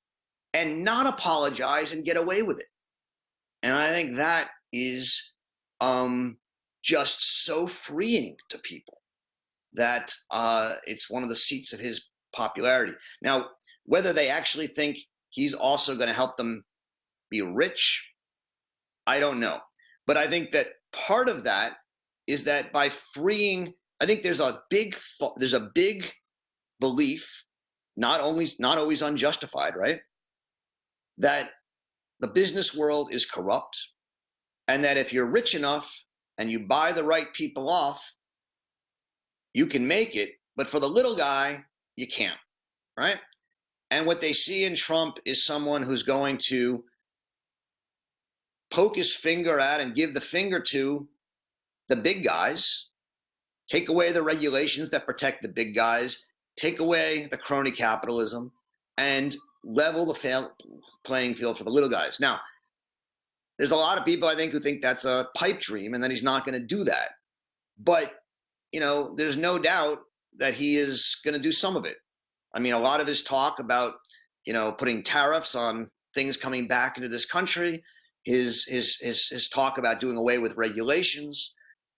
and not apologize and get away with it. And I think that is just so freeing to people that it's one of the seats of his popularity. Now, whether they actually think he's also going to help them be rich, I don't know. But I think that part of that is that by freeing, I think there's a big belief, not always unjustified, right, that the business world is corrupt, and that if you're rich enough and you buy the right people off, you can make it, but for the little guy, you can't, right? And what they see in Trump is someone who's going to poke his finger at and give the finger to the big guys, take away the regulations that protect the big guys, take away the crony capitalism, and level the playing field for the little guys. Now, there's a lot of people, I think, who think that's a pipe dream and that he's not going to do that. But, there's no doubt that he is going to do some of it. I mean, a lot of his talk about, putting tariffs on things coming back into this country, his talk about doing away with regulations.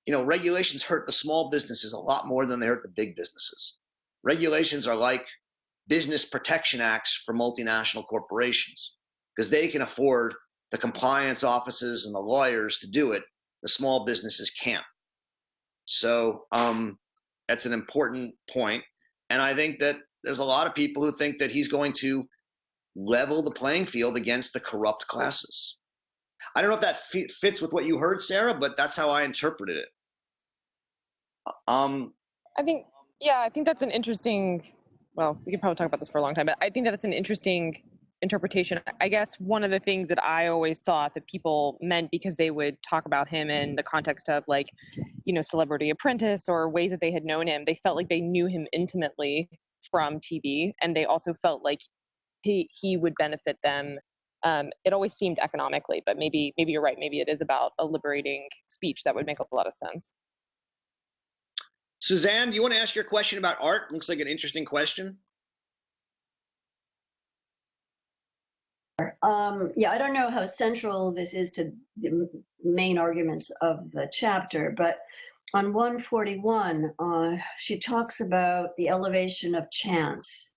Regulations hurt the small businesses a lot more than they hurt the big businesses. Regulations are like business protection acts for multinational corporations because they can afford the compliance offices and the lawyers to do it. The small businesses can't. So that's an important point. And I think that there's a lot of people who think that he's going to level the playing field against the corrupt classes. I don't know if that fits with what you heard, Sarah, but that's how I interpreted it. I think that's an interesting, well, we could probably talk about this for a long time, but I think that's an interesting interpretation. I guess one of the things that I always thought that people meant because they would talk about him in the context of like, Celebrity Apprentice or ways that they had known him, they felt like they knew him intimately from TV, and they also felt like he would benefit them. It always seemed economically, but maybe you're right. Maybe it is about a liberating speech that would make a lot of sense. Suzanne, do you want to ask your question about art? Looks like an interesting question. I don't know how central this is to the main arguments of the chapter, but on 141, she talks about the elevation of chance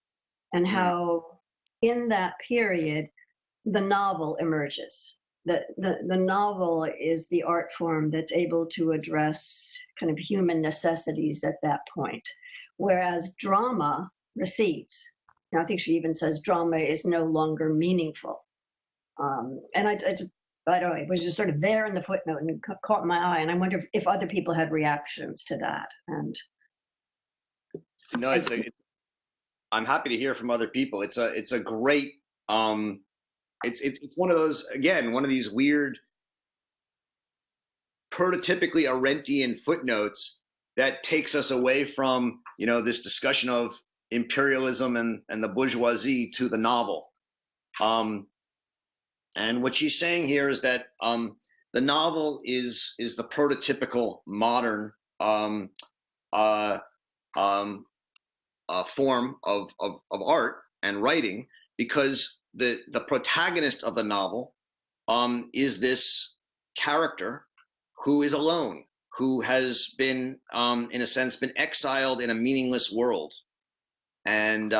and how in that period, the novel emerges. The novel is the art form that's able to address kind of human necessities at that point, whereas drama recedes. Now, I think she even says drama is no longer meaningful. And I don't know, it was just sort of there in the footnote and caught my eye. And I wonder if other people had reactions to that. And no, I'm happy to hear from other people. It's a great, it's one of those, again, one of these weird prototypically Arendtian footnotes that takes us away from, this discussion of imperialism and the bourgeoisie to the novel. And what she's saying here is that the novel is the prototypical modern form of art and writing, because the protagonist of the novel is this character who is alone, who has been, in a sense, been exiled in a meaningless world, and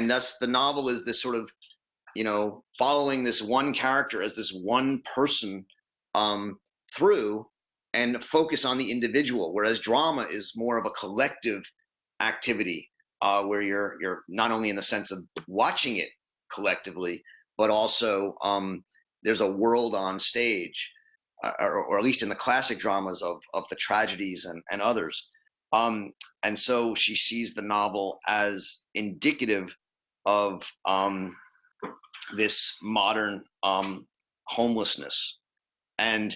thus the novel is this sort of, following this one character as this one person through and focus on the individual, whereas drama is more of a collective activity, where you're not only in the sense of watching it collectively, but also there's a world on stage, or at least in the classic dramas of the tragedies and others. And so she sees the novel as indicative of this modern homelessness, and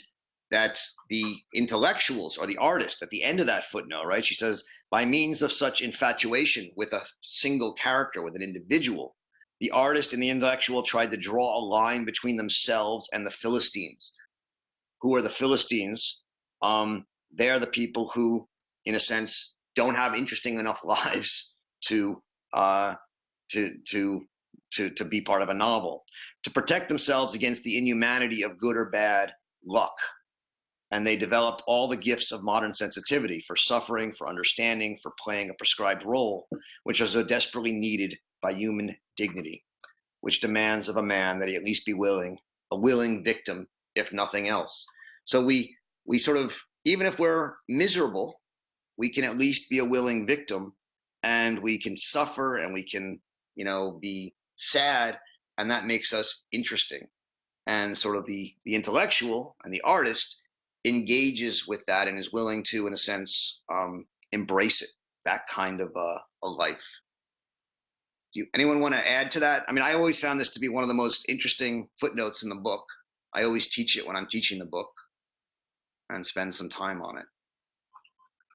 that the intellectuals or the artist at the end of that footnote, right? She says, by means of such infatuation with a single character, with an individual, the artist and the intellectual tried to draw a line between themselves and the Philistines. Who are the Philistines? They are the people who, in a sense, don't have interesting enough lives to be part of a novel, to protect themselves against the inhumanity of good or bad luck. And they developed all the gifts of modern sensitivity for suffering, for understanding, for playing a prescribed role, which are so desperately needed by human dignity, which demands of a man that he at least be a willing victim, if nothing else. So we sort of, even if we're miserable, we can at least be a willing victim, and we can suffer, and we can, be sad, and that makes us interesting. And sort of the intellectual and the artist engages with that and is willing to, in a sense, embrace it, that kind of a life. Anyone want to add to that? I mean, I always found this to be one of the most interesting footnotes in the book. I always teach it when I'm teaching the book and spend some time on it.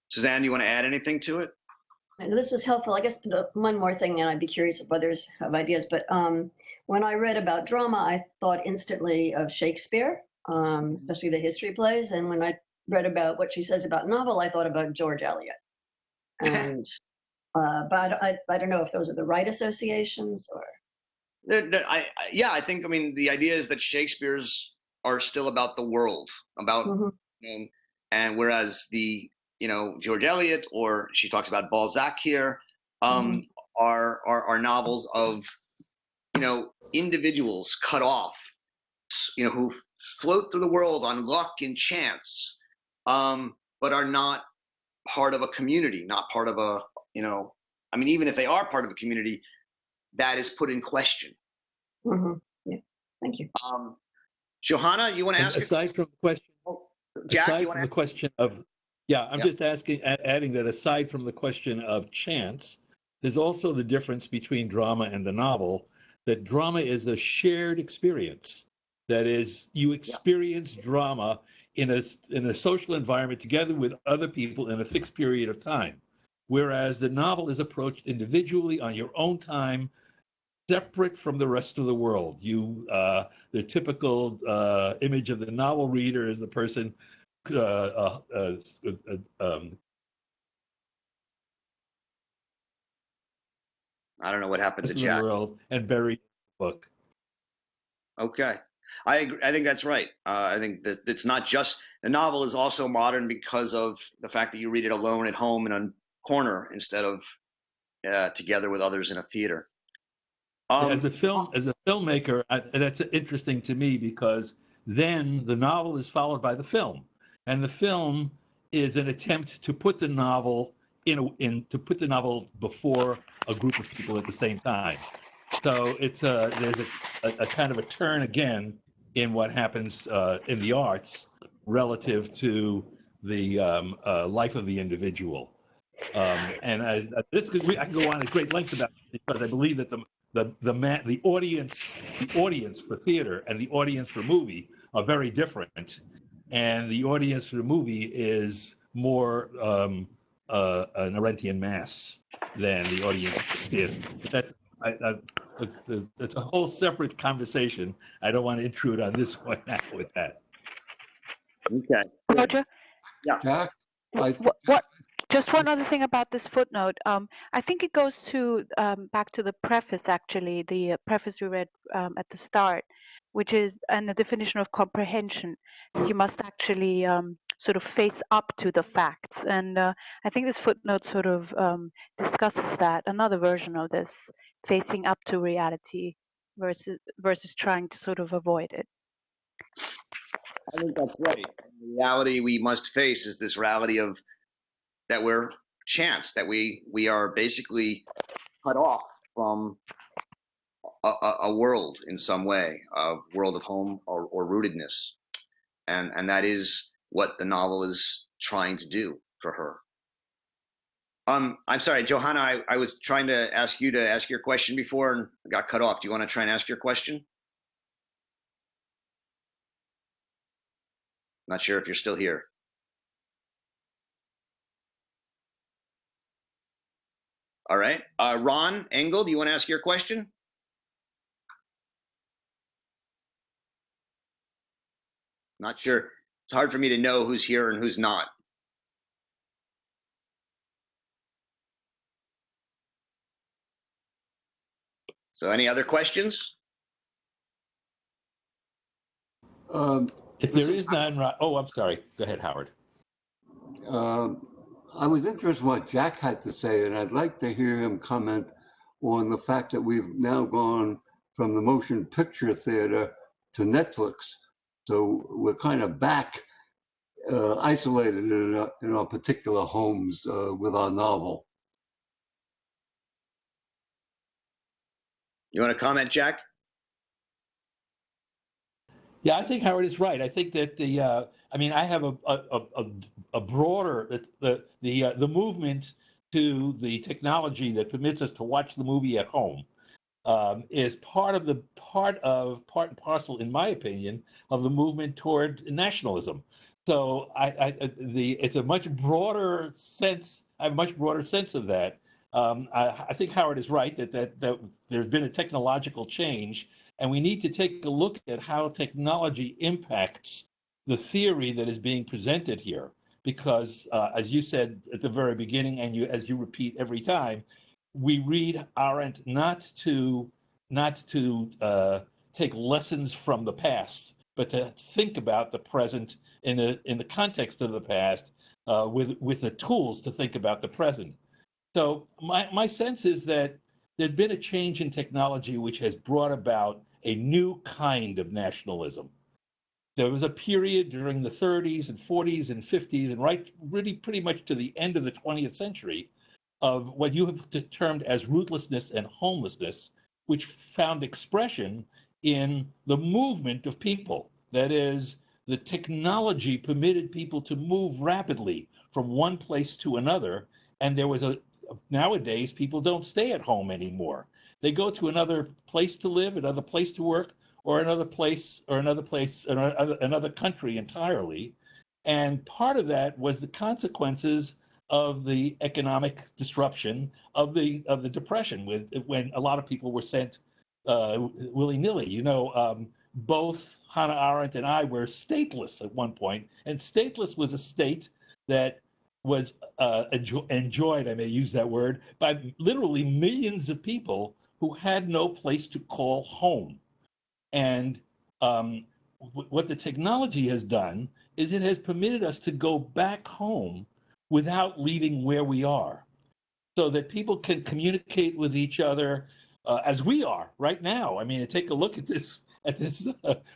Suzanne, you want to add anything to it? This was helpful. I guess one more thing, and I'd be curious if others have ideas, but when I read about drama, I thought instantly of Shakespeare, especially the history plays. And when I read about what she says about novel, I thought about George Eliot. And but I don't know if those are the right associations or. I think, the idea is that Shakespeare's are still about the world, about, and whereas the, George Eliot, or she talks about Balzac here, are novels of, individuals cut off, who float through the world on luck and chance, but are not part of a community, not part of a, even if they are part of a community, that is put in question. Yeah, thank you. Johanna, you want to ask? Aside from the question, Jack, aside from the question of, just adding that aside from the question of chance, there's also the difference between drama and the novel, that drama is a shared experience. That is, you experience drama in a social environment together with other people in a fixed period of time, whereas the novel is approached individually on your own time, separate from the rest of the world. The typical image of the novel reader is the person I don't know what happened to Jack. The world and buried in the book. Okay, I agree. I think that's right. I think that it's not just the novel is also modern because of the fact that you read it alone at home in a corner instead of together with others in a theater. As a filmmaker, that's interesting to me, because then the novel is followed by the film, and the film is an attempt to put the novel before a group of people at the same time. So there's a kind of a turn again in what happens in the arts relative to the life of the individual. And I can go on at great length about it, because I believe that the audience for theater and the audience for movie are very different, and the audience for the movie is more an Arendtian mass than the audience for theater. That's a whole separate conversation. I don't want to intrude on this one now with that. Okay. Roger? Yeah. Jack, What? Just one other thing about this footnote. I think it goes to back to the preface, actually, the preface we read at the start, which is and the definition of comprehension. You must actually sort of face up to the facts, and I think this footnote sort of discusses that, another version of this, facing up to reality versus trying to sort of avoid it. I think that's right. The reality we must face is this reality of that we're chance, that we are basically cut off from a world in some way, a world of home or rootedness, and that is what the novel is trying to do for her. I'm sorry, Johanna, I was trying to ask you to ask your question before and got cut off. Do you want to try and ask your question? Not sure if you're still here. All right. Ron Engel, do you want to ask your question? Not sure. It's hard for me to know who's here and who's not. So any other questions? If there is none, oh, I'm sorry. Go ahead, Howard. I was interested in what Jack had to say, and I'd like to hear him comment on the fact that we've now gone from the motion picture theater to Netflix. So we're kind of back isolated in our particular homes with our novel. You want to comment, Jack? Yeah, I think Howard is right. I think that I mean, I have a broader the movement to the technology that permits us to watch the movie at home is part and parcel, in my opinion, of the movement toward nationalism. So it's a much broader sense. I have a much broader sense of that. I think Howard is right that there's been a technological change. And we need to take a look at how technology impacts the theory that is being presented here. Because as you said at the very beginning, and as you repeat every time, we read Arendt not to take lessons from the past, but to think about the present in the context of the past with the tools to think about the present. So my sense is that there's been a change in technology which has brought about a new kind of nationalism. There was a period during the 30s and 40s and 50s and really pretty much to the end of the 20th century of what you have termed as rootlessness and homelessness, which found expression in the movement of people. That is, the technology permitted people to move rapidly from one place to another, and there was nowadays people don't stay at home anymore. They go to another place to live, another place to work, or another country entirely. And part of that was the consequences of the economic disruption of the Depression, when a lot of people were sent willy-nilly. You know, both Hannah Arendt and I were stateless at one point, and stateless was a state that was enjoyed, I may use that word, by literally millions of people who had no place to call home. And what the technology has done is it has permitted us to go back home without leaving where we are, so that people can communicate with each other as we are right now. I mean, take a look at this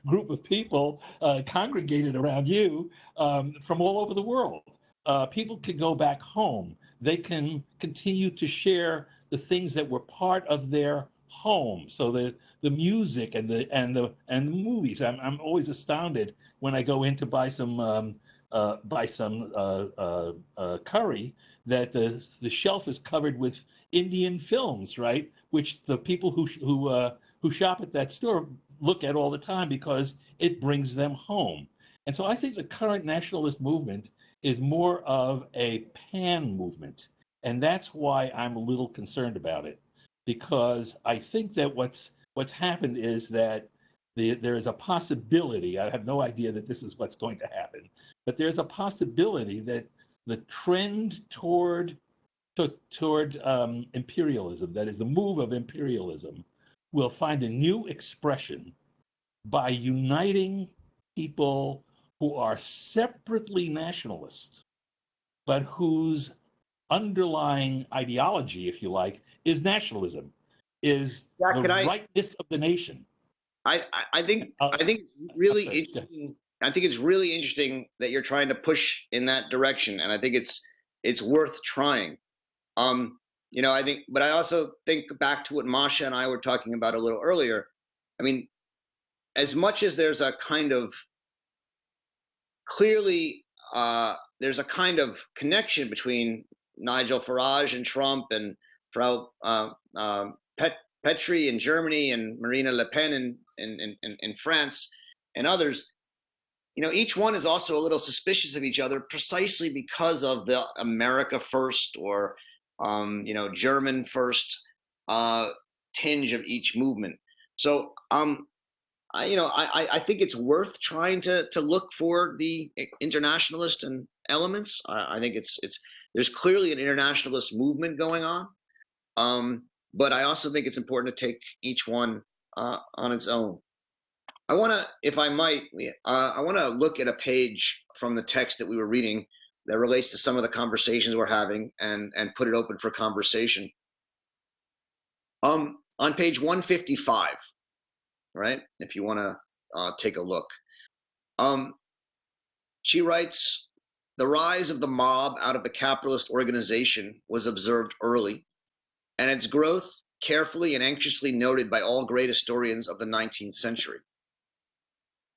group of people congregated around you from all over the world. People can go back home. They can continue to share the things that were part of their home. So the music and the movies. I'm always astounded when I go in to buy some curry that the shelf is covered with Indian films, right? Which the people who shop at that store look at all the time because it brings them home. And so I think the current nationalist movement is more of a pan movement. And that's why I'm a little concerned about it, because I think that what's happened is that there is a possibility, I have no idea that this is what's going to happen, but there's a possibility that the trend toward imperialism, that is the move of imperialism, will find a new expression by uniting people who are separately nationalists, but whose underlying ideology, if you like, is nationalism, is the rightness of the nation. I think it's really interesting I think it's really interesting that you're trying to push in that direction, and I think it's worth trying. I think, but I also think back to what Masha and I were talking about a little earlier. I mean, as much as there's a kind of clearly there's a kind of connection between Nigel Farage and Trump and Frau Petri in Germany and Marine Le Pen in France and others. Each one is also a little suspicious of each other precisely because of the America first or German first tinge of each movement. So I think it's worth trying to look for the internationalist and elements. I think there's clearly an internationalist movement going on, but I also think it's important to take each one on its own. I want to, if I might, I want to look at a page from the text that we were reading that relates to some of the conversations we're having and put it open for conversation. On page 155, right? If you want to take a look. She writes, the rise of the mob out of the capitalist organization was observed early, and its growth carefully and anxiously noted by all great historians of the 19th century.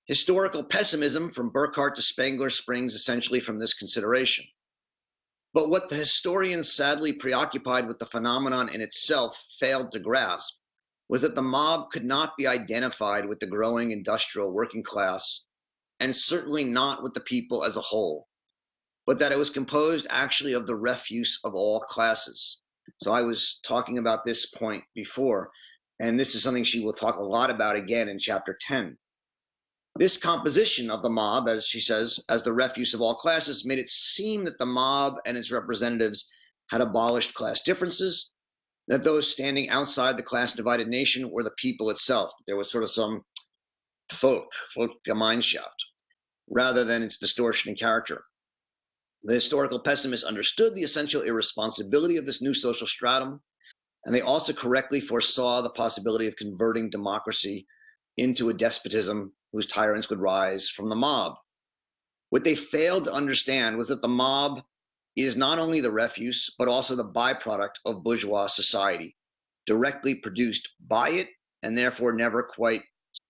Historical pessimism from Burckhardt to Spengler springs essentially from this consideration. But what the historians sadly preoccupied with the phenomenon in itself failed to grasp was that the mob could not be identified with the growing industrial working class, and certainly not with the people as a whole, but that it was composed actually of the refuse of all classes. So I was talking about this point before, and this is something she will talk a lot about again in chapter 10. This composition of the mob, as she says, as the refuse of all classes, made it seem that the mob and its representatives had abolished class differences, that those standing outside the class-divided nation were the people itself. There was sort of some Volksgemeinschaft, rather than its distortion in character. The historical pessimists understood the essential irresponsibility of this new social stratum, and they also correctly foresaw the possibility of converting democracy into a despotism whose tyrants would rise from the mob. What they failed to understand was that the mob is not only the refuse, but also the byproduct of bourgeois society, directly produced by it and therefore never quite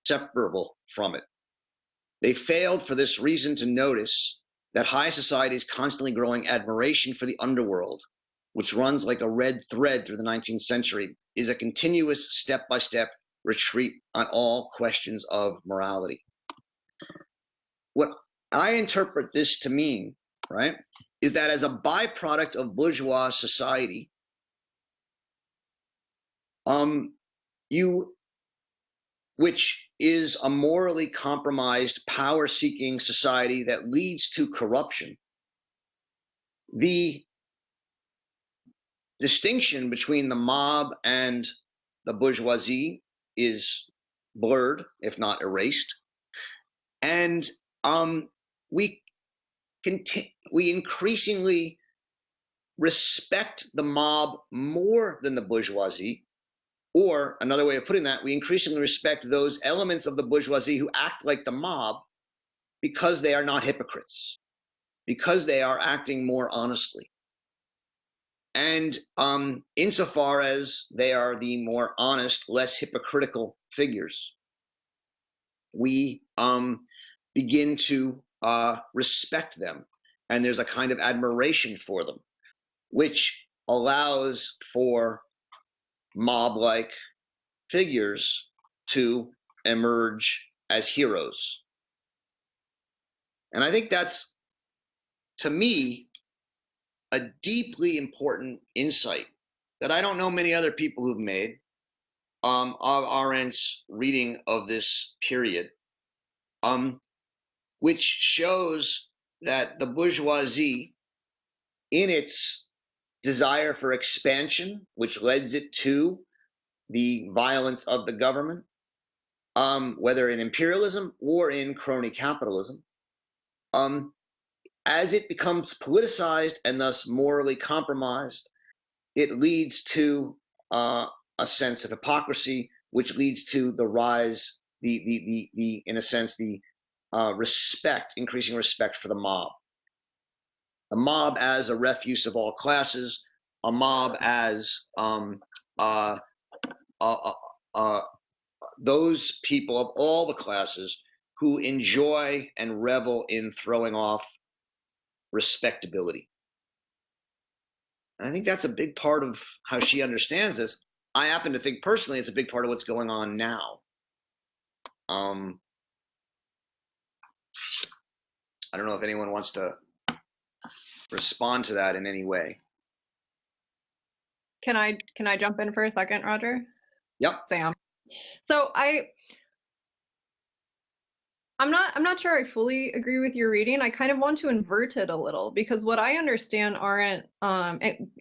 separable from it. They failed for this reason to notice that high society's constantly growing admiration for the underworld, which runs like a red thread through the 19th century, is a continuous step-by-step retreat on all questions of morality. What I interpret this to mean, right, is that as a byproduct of bourgeois society, which is a morally compromised, power-seeking society that leads to corruption, the distinction between the mob and the bourgeoisie is blurred, if not erased, and we increasingly respect the mob more than the bourgeoisie, or another way of putting that, we increasingly respect those elements of the bourgeoisie who act like the mob because they are not hypocrites, because they are acting more honestly. And insofar as they are the more honest, less hypocritical figures, we begin to respect them. And there's a kind of admiration for them, which allows for mob-like figures to emerge as heroes. And I think that's, to me, a deeply important insight that I don't know many other people who've made of Arendt's reading of this period, which shows that the bourgeoisie, in its desire for expansion, which leads it to the violence of the government, whether in imperialism or in crony capitalism, as it becomes politicized and thus morally compromised, it leads to a sense of hypocrisy, which leads to the rise, in a sense, the increasing respect for the mob. The mob as a refuse of all classes, a mob as those people of all the classes who enjoy and revel in throwing off respectability. And I think that's a big part of how she understands this. I happen to think personally it's a big part of what's going on now. I don't know if anyone wants to respond to that in any way. Can I jump in for a second, Roger? Yep. Sam. So I'm not sure I fully agree with your reading. I kind of want to invert it a little, because what I understand Arendt,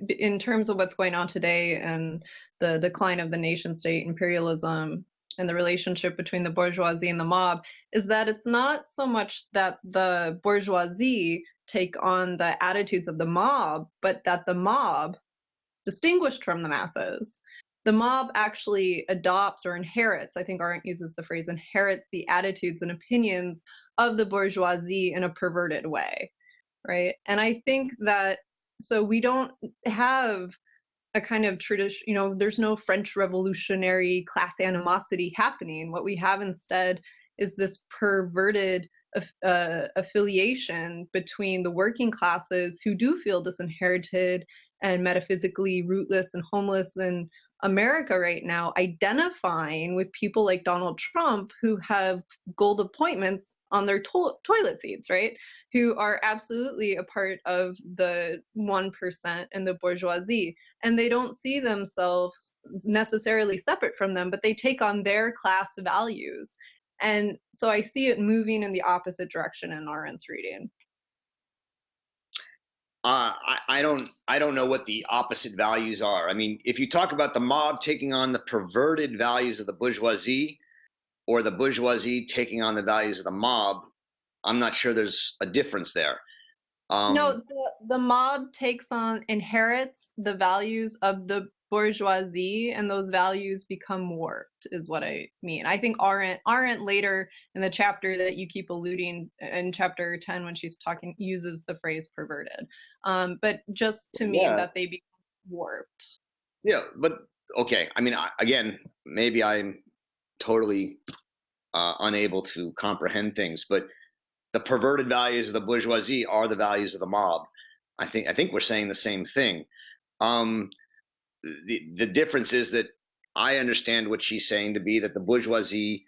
in terms of what's going on today and the decline of the nation state, imperialism, and the relationship between the bourgeoisie and the mob, is that it's not so much that the bourgeoisie take on the attitudes of the mob, but that the mob, distinguished from the masses, the mob actually adopts or inherits, I think Arendt uses the phrase, inherits the attitudes and opinions of the bourgeoisie in a perverted way, right? And I think that, so we don't have a kind of tradition, you know, there's no French revolutionary class animosity happening. What we have instead is this perverted affiliation between the working classes who do feel disinherited and metaphysically rootless and homeless in America right now, identifying with people like Donald Trump who have gold appointments on their toilet seats, right? Who are absolutely a part of the 1% and the bourgeoisie. And they don't see themselves necessarily separate from them, but they take on their class values. And so I see it moving in the opposite direction in Arendt's reading. I don't know what the opposite values are. I mean, if you talk about the mob taking on the perverted values of the bourgeoisie, or the bourgeoisie taking on the values of the mob, I'm not sure there's a difference there. No, the mob inherits the values of the bourgeoisie, and those values become warped, is what I mean. I think Arendt later in the chapter that you keep alluding, in chapter 10, when she's talking, uses the phrase perverted. But just to mean that they become warped. Yeah, but okay. I mean, again, maybe I'm totally unable to comprehend things, but the perverted values of the bourgeoisie are the values of the mob. I think we're saying the same thing. The difference is that I understand what she's saying to be that the bourgeoisie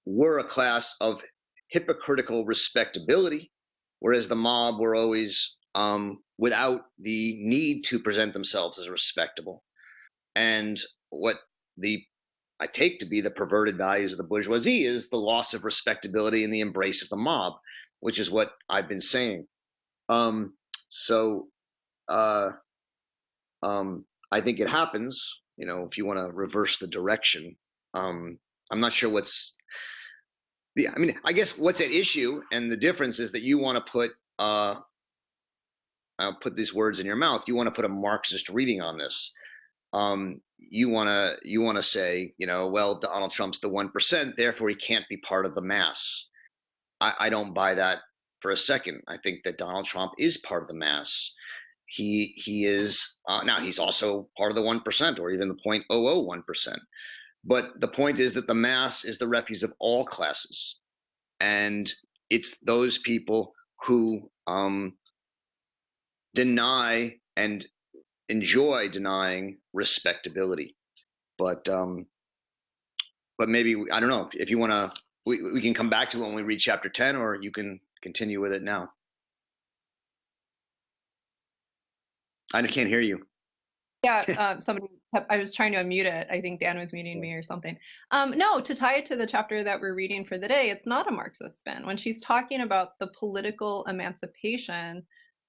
were a class of hypocritical respectability, whereas the mob were always without the need to present themselves as respectable. And what I take to be the perverted values of the bourgeoisie is the loss of respectability and the embrace of the mob, which is what I've been saying. I think it happens, you know, if you want to reverse the direction. I'm not sure I mean, I guess what's at issue, and the difference is that you want to put, I'll put these words in your mouth, you want to put a Marxist reading on this. You want to say, you know, well, Donald Trump's the 1%, therefore he can't be part of the mass. I don't buy that for a second. I think that Donald Trump is part of the mass. He is now he's also part of the 1%, or even the 0.001%. But the point is that the mass is the refuse of all classes, and it's those people who deny and enjoy denying respectability. But maybe, I don't know, if you want to, we can come back to it when we read chapter 10, or you can continue with it now. I can't hear you. Yeah, I was trying to unmute it. I think Dan was muting me or something. No, to tie it to the chapter that we're reading for the day, it's not a Marxist spin. When she's talking about the political emancipation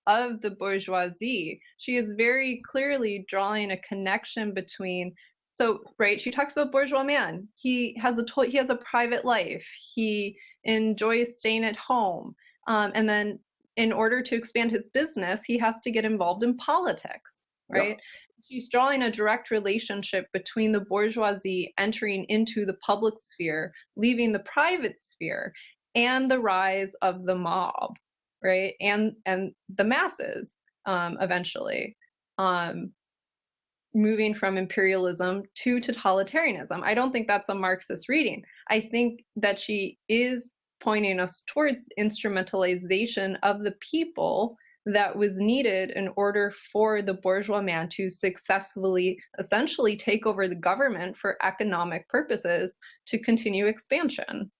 of the bourgeoisie, she is very clearly drawing a connection between, so, right, she talks about bourgeois man. He has a private life. He enjoys staying at home. And then in order to expand his business, he has to get involved in politics, right? Yep. She's drawing a direct relationship between the bourgeoisie entering into the public sphere, leaving the private sphere, and the rise of the mob, right? And the masses, eventually. Moving from imperialism to totalitarianism. I don't think that's a Marxist reading. I think that she is pointing us towards instrumentalization of the people that was needed in order for the bourgeois man to successfully, essentially take over the government for economic purposes to continue expansion.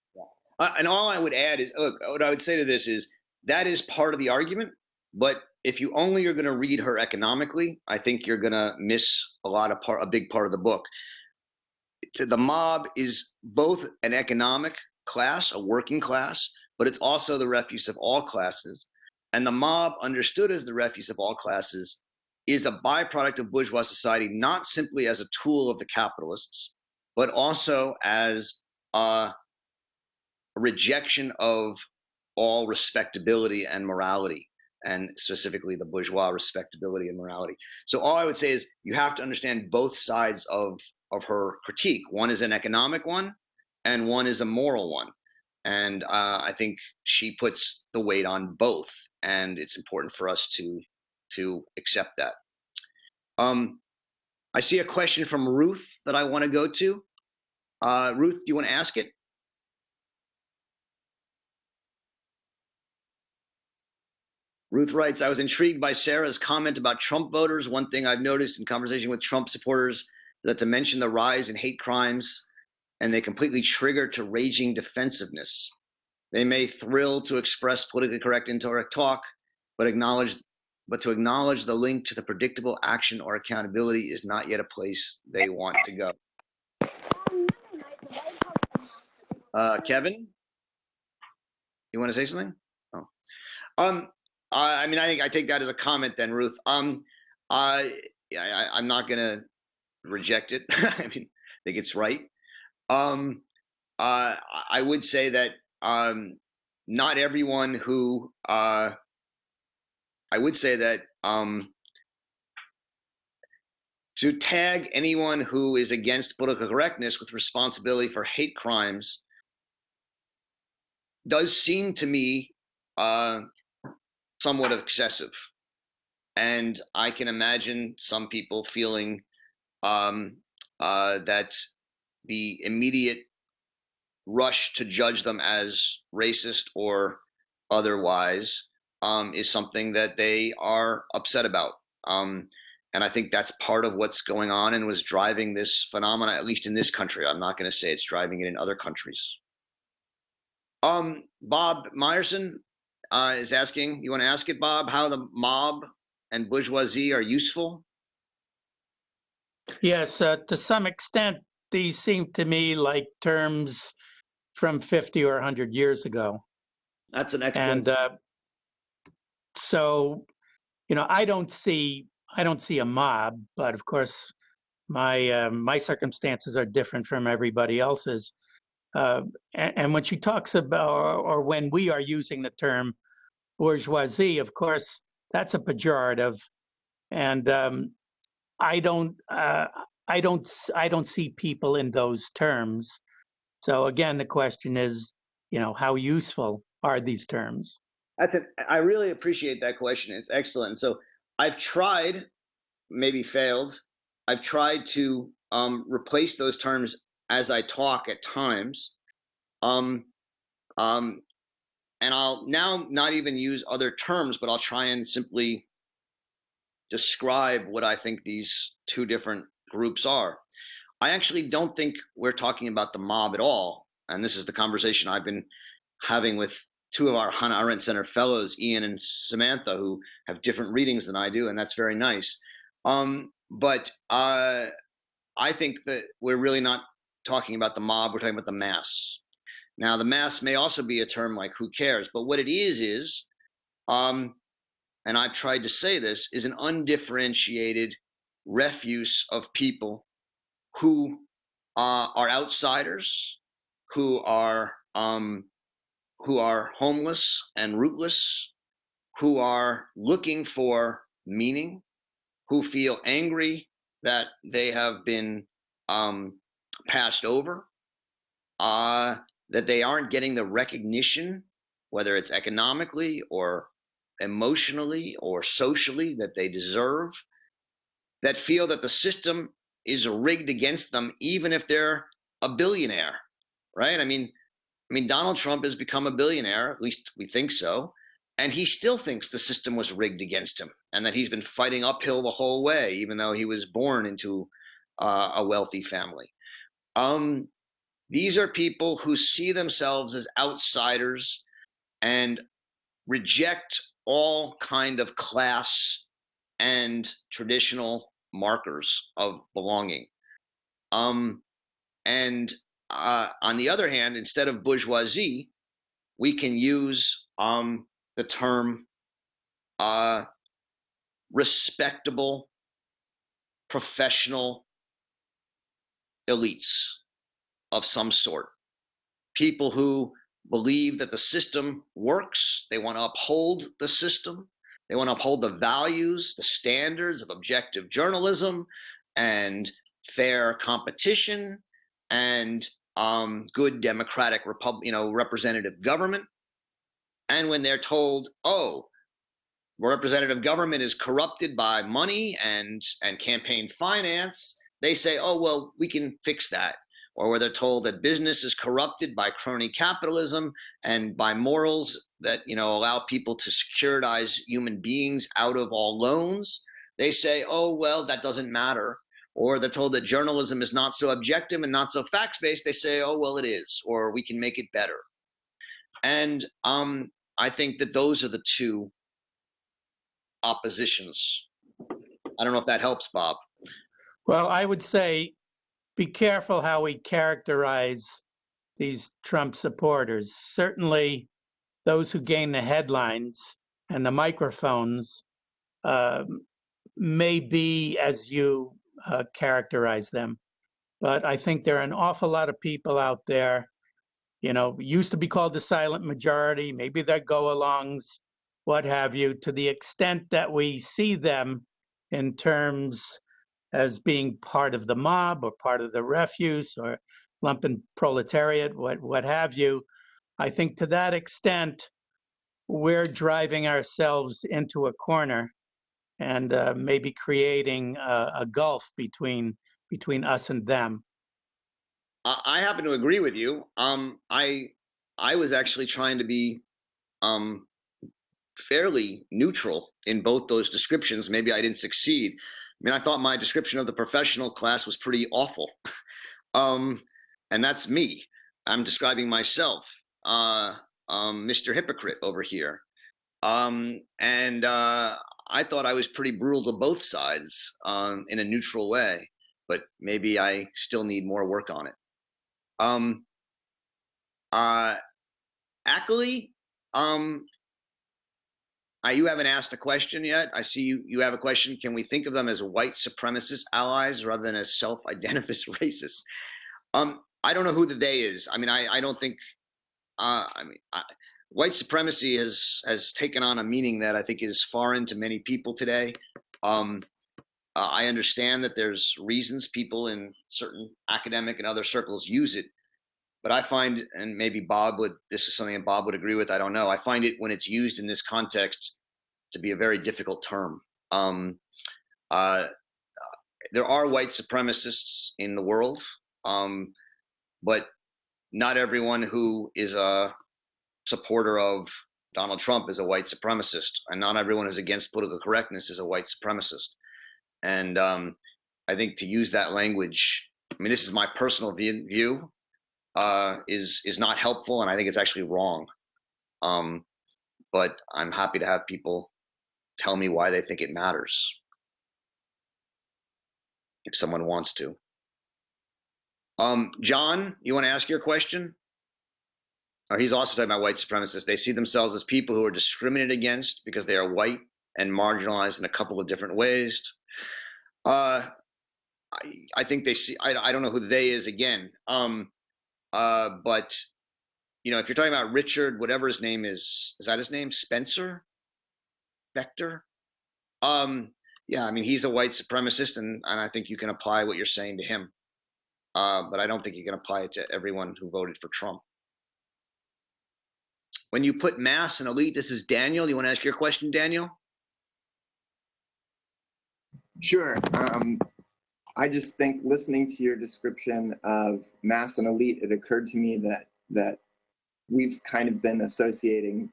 And all I would add is, look, what I would say to this is that is part of the argument, but if you only are going to read her economically, I think you're going to miss a big part of the book. The mob is both an economic class, a working class, but it's also the refuse of all classes. And the mob, understood as the refuse of all classes, is a byproduct of bourgeois society, not simply as a tool of the capitalists, but also as a rejection of all respectability and morality, and specifically the bourgeois respectability and morality. So all I would say is you have to understand both sides of her critique. One is an economic one, and one is a moral one. And I think she puts the weight on both, and it's important for us to accept that. I see a question from Ruth that I want to go to. Ruth, do you want to ask it? Ruth writes, I was intrigued by Sarah's comment about Trump voters. One thing I've noticed in conversation with Trump supporters is that to mention the rise in hate crimes, and they completely trigger to raging defensiveness. They may thrill to express politically correct intellectual talk, but to acknowledge the link to the predictable action or accountability is not yet a place they want to go. Kevin, you want to say something? Oh. I mean, I think I take that as a comment then, Ruth. I'm not going to reject it. I mean, I think it's right. I would say that not everyone who I would say that to tag anyone who is against political correctness with responsibility for hate crimes does seem to me somewhat excessive. And I can imagine some people feeling that the immediate rush to judge them as racist or otherwise is something that they are upset about. And I think that's part of what's going on and was driving this phenomena, at least in this country. I'm not going to say it's driving it in other countries. Bob Meyerson is asking, you want to ask it, Bob, how the mob and bourgeoisie are useful? Yes, to some extent, these seem to me like terms from 50 or 100 years ago. That's an excellent. And so, you know, I don't see a mob, but of course, my circumstances are different from everybody else's. And when she talks about, or when we are using the term bourgeoisie, of course, that's a pejorative, and I don't see people in those terms. So again, the question is, you know, how useful are these terms? I really appreciate that question. It's excellent. So I've tried, maybe failed. I've tried to replace those terms as I talk at times. And I'll now not even use other terms, but I'll try and simply describe what I think these two different groups are. I actually don't think we're talking about the mob at all. And this is the conversation I've been having with two of our Hannah Arendt Center fellows, Ian and Samantha, who have different readings than I do, and that's very nice. But I think that we're really not talking about the mob, we're talking about the mass. Now, the mass may also be a term like who cares, but what it is, and I've tried to say this, is an undifferentiated refuse of people who are outsiders, who are homeless and rootless, who are looking for meaning, who feel angry that they have been passed over, that they aren't getting the recognition, whether it's economically or emotionally or socially, that they deserve, that feel that the system is rigged against them, even if they're a billionaire, right? I mean, Donald Trump has become a billionaire, at least we think so, and he still thinks the system was rigged against him and that he's been fighting uphill the whole way, even though he was born into a wealthy family. These are people who see themselves as outsiders and reject all kind of class and traditional markers of belonging. And on the other hand, instead of bourgeoisie, we can use the term respectable professional elites of some sort. People who believe that the system works. They want to uphold the system. They want to uphold the values, the standards of objective journalism and fair competition and good democratic representative government. And when they're told, oh, representative government is corrupted by money and campaign finance, they say, oh, well, we can fix that. Or where they're told that business is corrupted by crony capitalism and by morals that allow people to securitize human beings out of all loans, they say, oh, well, that doesn't matter. Or they're told that journalism is not so objective and not so facts-based, they say, oh, well, it is, or we can make it better. And I think that those are the two oppositions. I don't know if that helps, Bob. Well, I would say be careful how we characterize these Trump supporters. Certainly, those who gain the headlines and the microphones may be as you characterize them. But I think there are an awful lot of people out there, used to be called the silent majority, maybe they're go-alongs, what have you, to the extent that we see them in terms as being part of the mob or part of the refuse or lumpen proletariat, what have you. I think to that extent, we're driving ourselves into a corner and maybe creating a gulf between us and them. I happen to agree with you. I was actually trying to be fairly neutral in both those descriptions. Maybe I didn't succeed. I thought my description of the professional class was pretty awful. And that's me. I'm describing myself, Mr. Hypocrite over here. And I thought I was pretty brutal to both sides in a neutral way, but maybe I still need more work on it. Ackley, you haven't asked a question yet. I see you have a question. Can we think of them as white supremacist allies rather than as self-identified racists? I don't know who the they is. I don't think. White supremacy has taken on a meaning that I think is foreign to many people today. I understand that there's reasons people in certain academic and other circles use it, but I find, and maybe this is something that Bob would agree with, I don't know. I find it, when it's used in this context, to be a very difficult term. There are white supremacists in the world, but not everyone who is a supporter of Donald Trump is a white supremacist, and not everyone who's against political correctness is a white supremacist. And I think to use that language, this is my personal view, is not helpful, and I think it's actually wrong. But I'm happy to have people tell me why they think it matters, if someone wants to. John, you want to ask your question? Oh, he's also talking about white supremacists. They see themselves as people who are discriminated against because they are white and marginalized in a couple of different ways. I think they see. I don't know who they is again. But if you're talking about Richard, whatever his name is that his name? Spencer Vector? Yeah, he's a white supremacist, and I think you can apply what you're saying to him. But I don't think you can apply it to everyone who voted for Trump. when you put mass and elite, this is Daniel. You want to ask your question, Daniel? Sure. I just think listening to your description of mass and elite, it occurred to me that we've kind of been associating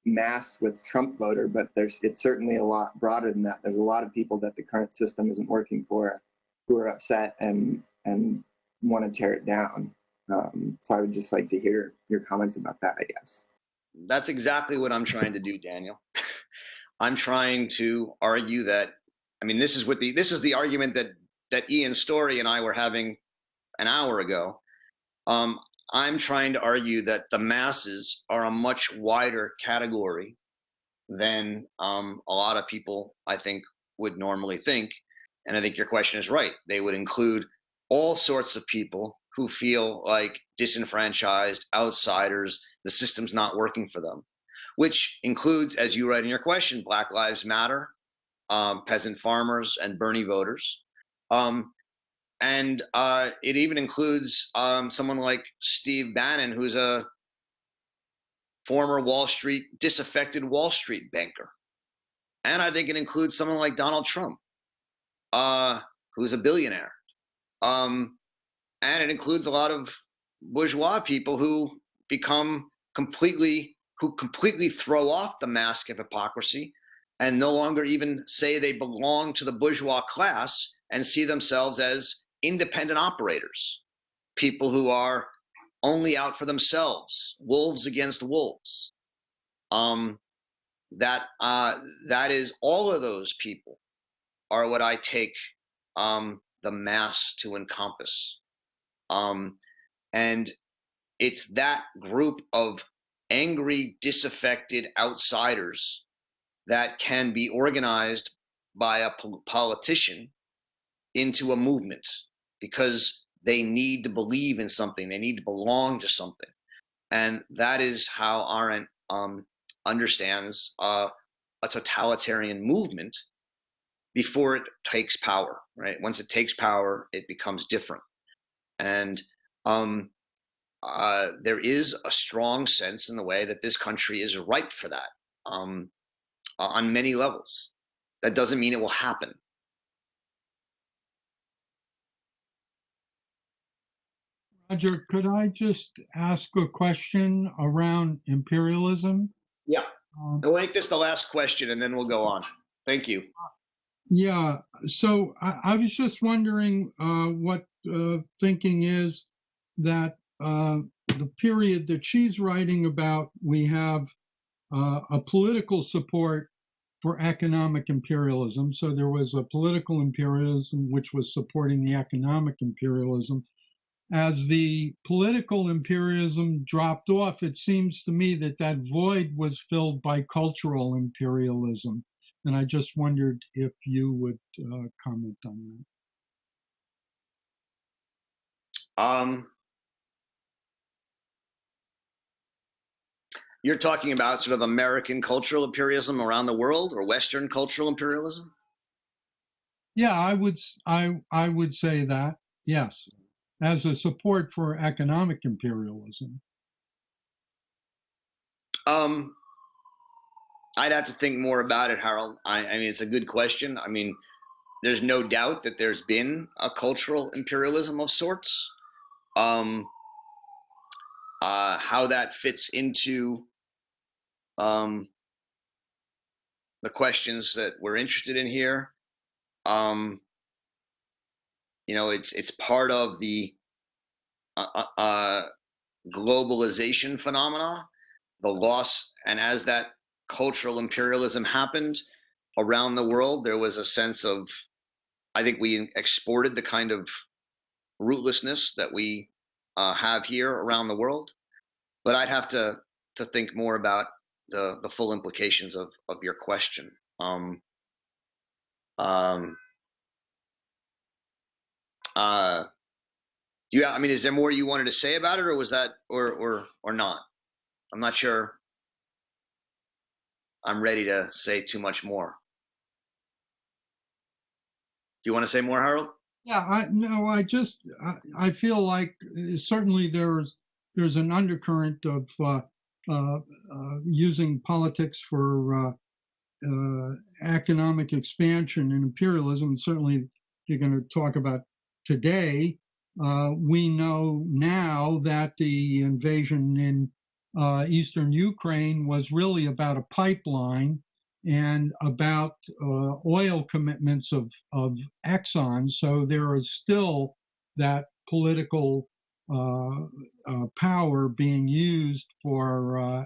mass with Trump voter, but it's certainly a lot broader than that. There's a lot of people that the current system isn't working for who are upset and want to tear it down. So I would just like to hear your comments about that, I guess. That's exactly what I'm trying to do, Daniel. I'm trying to argue that, I mean, this is the argument that Ian Story and I were having an hour ago. I'm trying to argue that the masses are a much wider category than a lot of people, I think, would normally think. And I think your question is right. They would include all sorts of people who feel like disenfranchised, outsiders, the system's not working for them, which includes, as you write in your question, Black Lives Matter, peasant farmers, and Bernie voters. And it even includes someone like Steve Bannon, who's a former disaffected Wall Street banker. And I think it includes someone like Donald Trump, who's a billionaire. And it includes a lot of bourgeois people who completely throw off the mask of hypocrisy and no longer even say they belong to the bourgeois class and see themselves as independent operators, people who are only out for themselves, wolves against wolves. That is, all of those people are what I take the mass to encompass. And it's that group of angry, disaffected outsiders that can be organized by a politician into a movement because they need to believe in something. They need to belong to something. And that is how Arendt understands a totalitarian movement before it takes power, right? Once it takes power, it becomes different. And there is a strong sense in the way that this country is ripe for that on many levels. That doesn't mean it will happen. Roger, could I just ask a question around imperialism? Yeah. We'll make this the last question and then we'll go on. Thank you. Yeah, so I was just wondering what thinking is that the period that she's writing about, we have a political support for economic imperialism. So there was a political imperialism which was supporting the economic imperialism. As the political imperialism dropped off, it seems to me that that void was filled by cultural imperialism. And I just wondered if you would comment on that. You're talking about sort of American cultural imperialism around the world, or Western cultural imperialism? Yeah, I would say that, yes, as a support for economic imperialism. I'd have to think more about it, Harold. I mean, it's a good question. I mean, there's no doubt that there's been a cultural imperialism of sorts. How that fits into the questions that we're interested in here. It's part of the globalization phenomena, the loss, and as that cultural imperialism happened around the world, there was a sense of, I think we exported the kind of rootlessness that we have here around the world. But I'd have to think more about the full implications of your question. I mean, is there more you wanted to say about it, or was that, or not? I'm not sure I'm ready to say too much more. Do you want to say more, Harold? Yeah, I feel like certainly there's an undercurrent of using politics for economic expansion and imperialism. And certainly, if you're going to talk about today, we know now that the invasion in eastern Ukraine was really about a pipeline and about oil commitments of Exxon. So there is still that political power being used for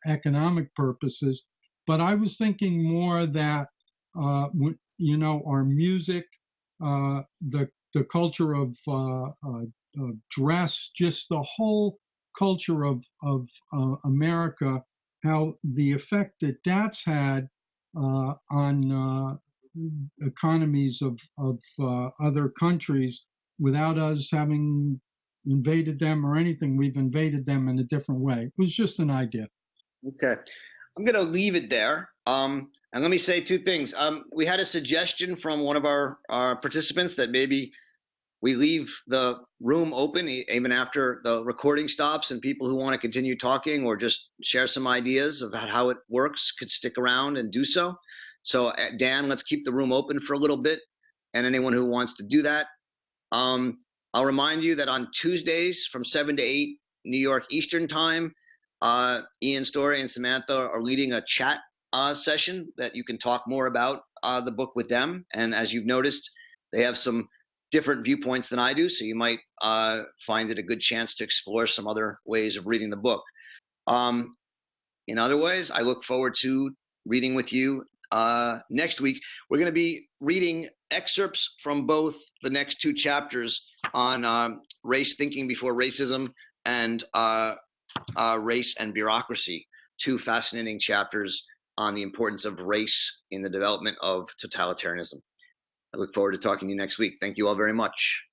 economic purposes. But I was thinking more that, our music, the culture of dress, just the whole culture of America, how the effect that that's had on economies of other countries without us having invaded them or anything. We've invaded them in a different way. It was just an idea. Okay. I'm going to leave it there. And let me say two things. We had a suggestion from one of our participants that maybe we leave the room open even after the recording stops, and people who want to continue talking or just share some ideas about how it works could stick around and do so. So, Dan, let's keep the room open for a little bit, and anyone who wants to do that. I'll remind you that on Tuesdays from 7 to 8 New York Eastern Time, Ian Story and Samantha are leading a chat session that you can talk more about the book with them. And as you've noticed, they have some different viewpoints than I do, so you might find it a good chance to explore some other ways of reading the book. In other ways, I look forward to reading with you next week. We're going to be reading excerpts from both the next two chapters on race thinking before racism and race and bureaucracy, two fascinating chapters on the importance of race in the development of totalitarianism. I look forward to talking to you next week. Thank you all very much.